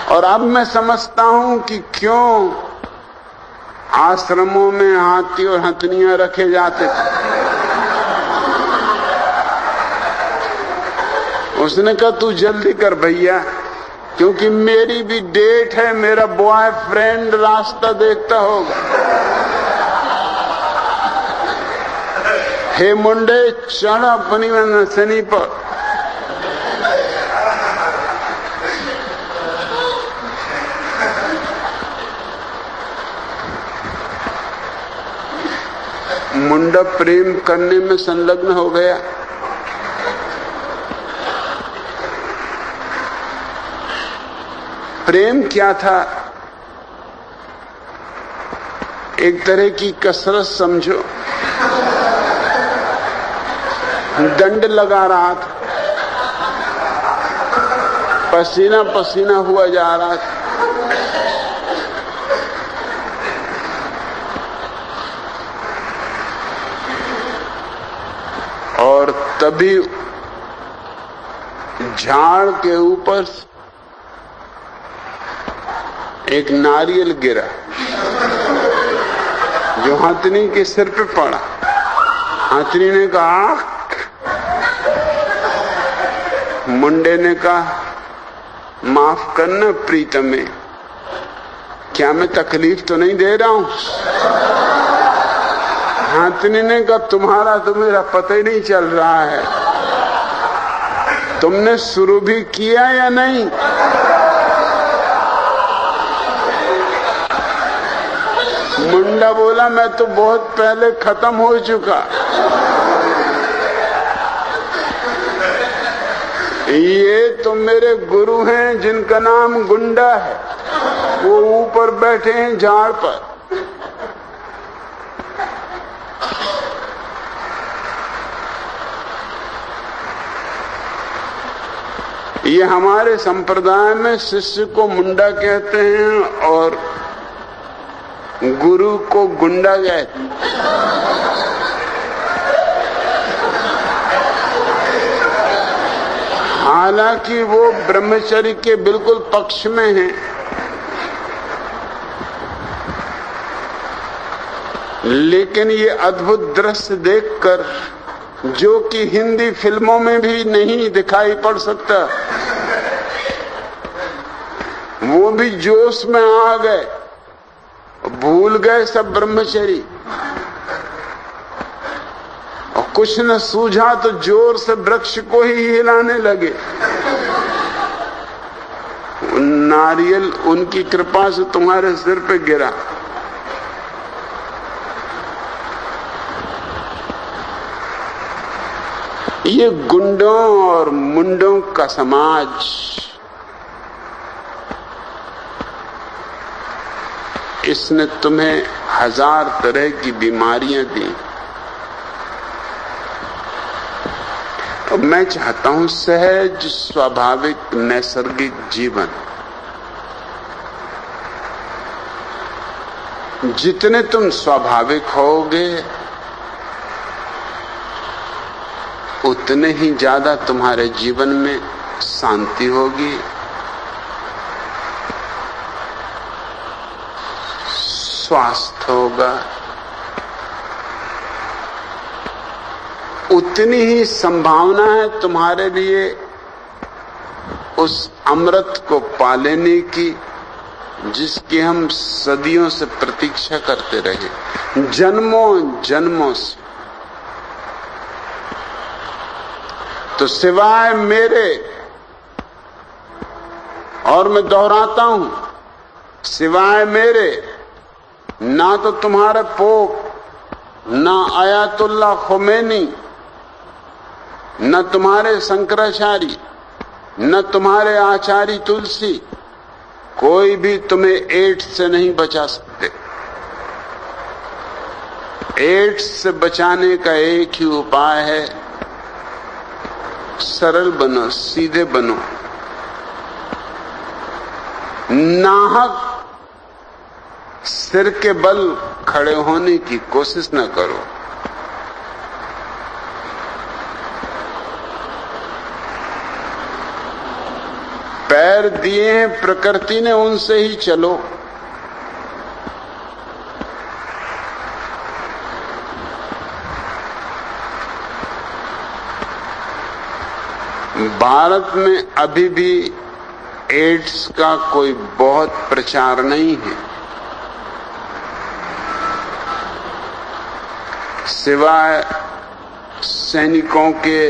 A: और अब मैं समझता हूं कि क्यों आश्रमों में हाथी और हथनियां रखे जाते थे। उसने कहा, तू जल्दी कर भैया, क्योंकि मेरी भी डेट है, मेरा बॉयफ्रेंड रास्ता देखता होगा। हे मुंडे, चढ़ अपनी नसनी पर। मुंडा प्रेम करने में संलग्न हो गया। प्रेम क्या था? एक तरह की कसरत समझो। दंड लगा रहा था, पसीना पसीना हुआ जा रहा था। और तभी झाड़ के ऊपर एक नारियल गिरा जो हथनी के सिर पे पड़ा। हथनी ने कहा, मुंडे ने कहा, माफ करना प्रीतमे, क्या मैं तकलीफ तो नहीं दे रहा हूं? हथनी ने कहा, तुम्हारा तो मेरा पता ही नहीं चल रहा है, तुमने शुरू भी किया या नहीं? मुंडा बोला, मैं तो बहुत पहले खत्म हो चुका। ये तो मेरे गुरु हैं जिनका नाम गुंडा है, वो ऊपर बैठे हैं झाड़ पर। ये हमारे संप्रदाय में शिष्य को मुंडा कहते हैं और गुरु को गुंडा कहते हैं। हालांकि वो ब्रह्मचर्य के बिल्कुल पक्ष में है, लेकिन ये अद्भुत दृश्य देखकर, जो कि हिंदी फिल्मों में भी नहीं दिखाई पड़ सकता, वो भी जोश में आ गए, भूल गए सब ब्रह्मचर्य, और कुछ न सूझा तो जोर से वृक्ष को ही हिलाने लगे। नारियल उनकी कृपा से तुम्हारे सिर पे गिरा। ये गुंडों और मुंडों का समाज, इसने तुम्हें हजार तरह की बीमारियां दी। तो मैं चाहता हूं सहज, स्वाभाविक, नैसर्गिक जीवन। जितने तुम स्वाभाविक होगे, उतने ही ज्यादा तुम्हारे जीवन में शांति होगी, स्वास्थ्य होगा, उतनी ही संभावना है तुम्हारे लिए उस अमृत को पा लेने की जिसकी हम सदियों से प्रतीक्षा करते रहे, जन्मों जन्मों से। तो सिवाय मेरे, और मैं दोहराता हूं, सिवाय मेरे ना तो तुम्हारे पोप, ना आयतुल्लाह खुमैनी, न तुम्हारे शंकराचार्य, न तुम्हारे आचार्य तुलसी, कोई भी तुम्हें एड्स से नहीं बचा सकते। एड्स से बचाने का एक ही उपाय है, सरल बनो, सीधे बनो, नाहक सिर के बल खड़े होने की कोशिश न करो। पैर दिए हैं प्रकृति ने, उनसे ही चलो। भारत में अभी भी एड्स का कोई बहुत प्रचार नहीं है, सिवाय सैनिकों के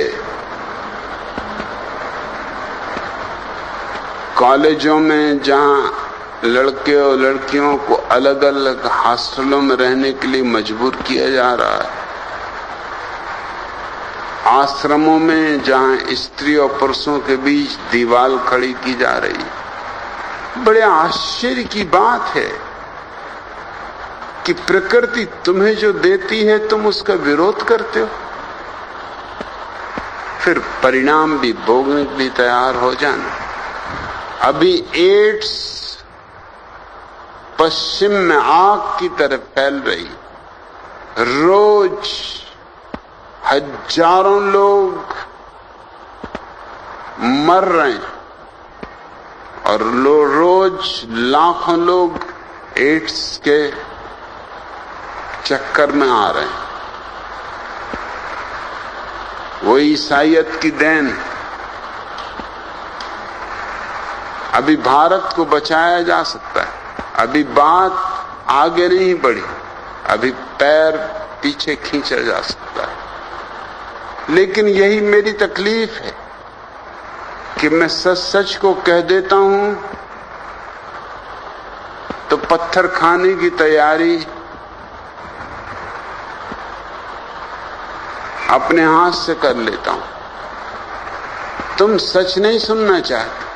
A: कॉलेजों में, जहां लड़के और लड़कियों को अलग अलग हॉस्टलों में रहने के लिए मजबूर किया जा रहा है, आश्रमों में जहां स्त्री और पुरुषों के बीच दीवार खड़ी की जा रही है। बड़े आश्चर्य की बात है कि प्रकृति तुम्हें जो देती है तुम उसका विरोध करते हो, फिर परिणाम भी भोगने के लिए तैयार हो जाना। अभी एड्स पश्चिम में आग की तरह फैल रही, रोज हजारों लोग मर रहे हैं और रोज लाखों लोग एड्स के चक्कर में आ रहे हैं। वो ईसाईयत की देन। अभी भारत को बचाया जा सकता है, अभी बात आगे नहीं बढ़ी, अभी पैर पीछे खींचा जा सकता है। लेकिन यही मेरी तकलीफ है कि मैं सच सच को कह देता हूं तो पत्थर खाने की तैयारी अपने हाथ से कर लेता हूं। तुम सच नहीं सुनना चाहते,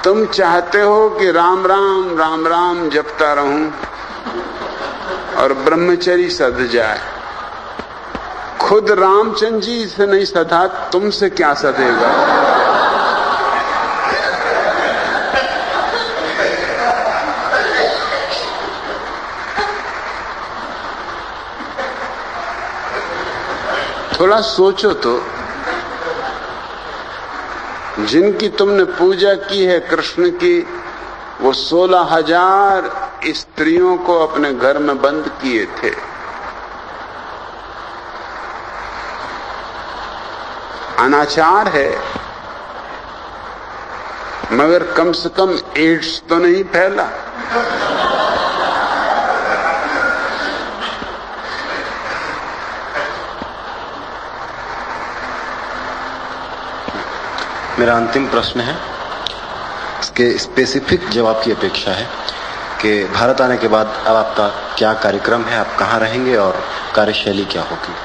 A: तुम चाहते हो कि राम राम राम राम जपता रहूं और ब्रह्मचर्य सध जाए, खुद रामचंद्र जी से नहीं सधा, तुमसे क्या सधेगा? थोड़ा सोचो तो, जिनकी तुमने पूजा की है कृष्ण की, वो 16,000 स्त्रियों को अपने घर में बंद किए थे। अनाचार है, मगर कम से कम एड्स तो नहीं फैला।
C: मेरा अंतिम प्रश्न है, इसके स्पेसिफिक जवाब की अपेक्षा है कि भारत आने के बाद अब आपका क्या कार्यक्रम है, आप कहाँ रहेंगे और कार्यशैली क्या होगी?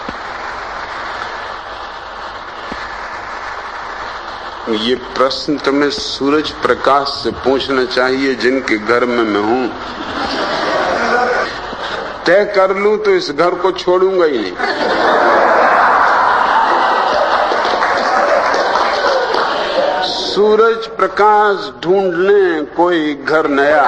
A: ये प्रश्न तुम्हें सूरज प्रकाश से पूछना चाहिए, जिनके घर में मैं हूं। तय कर लूं तो इस घर को छोड़ूंगा ही नहीं। सूरज प्रकाश ढूंढ लें कोई घर नया।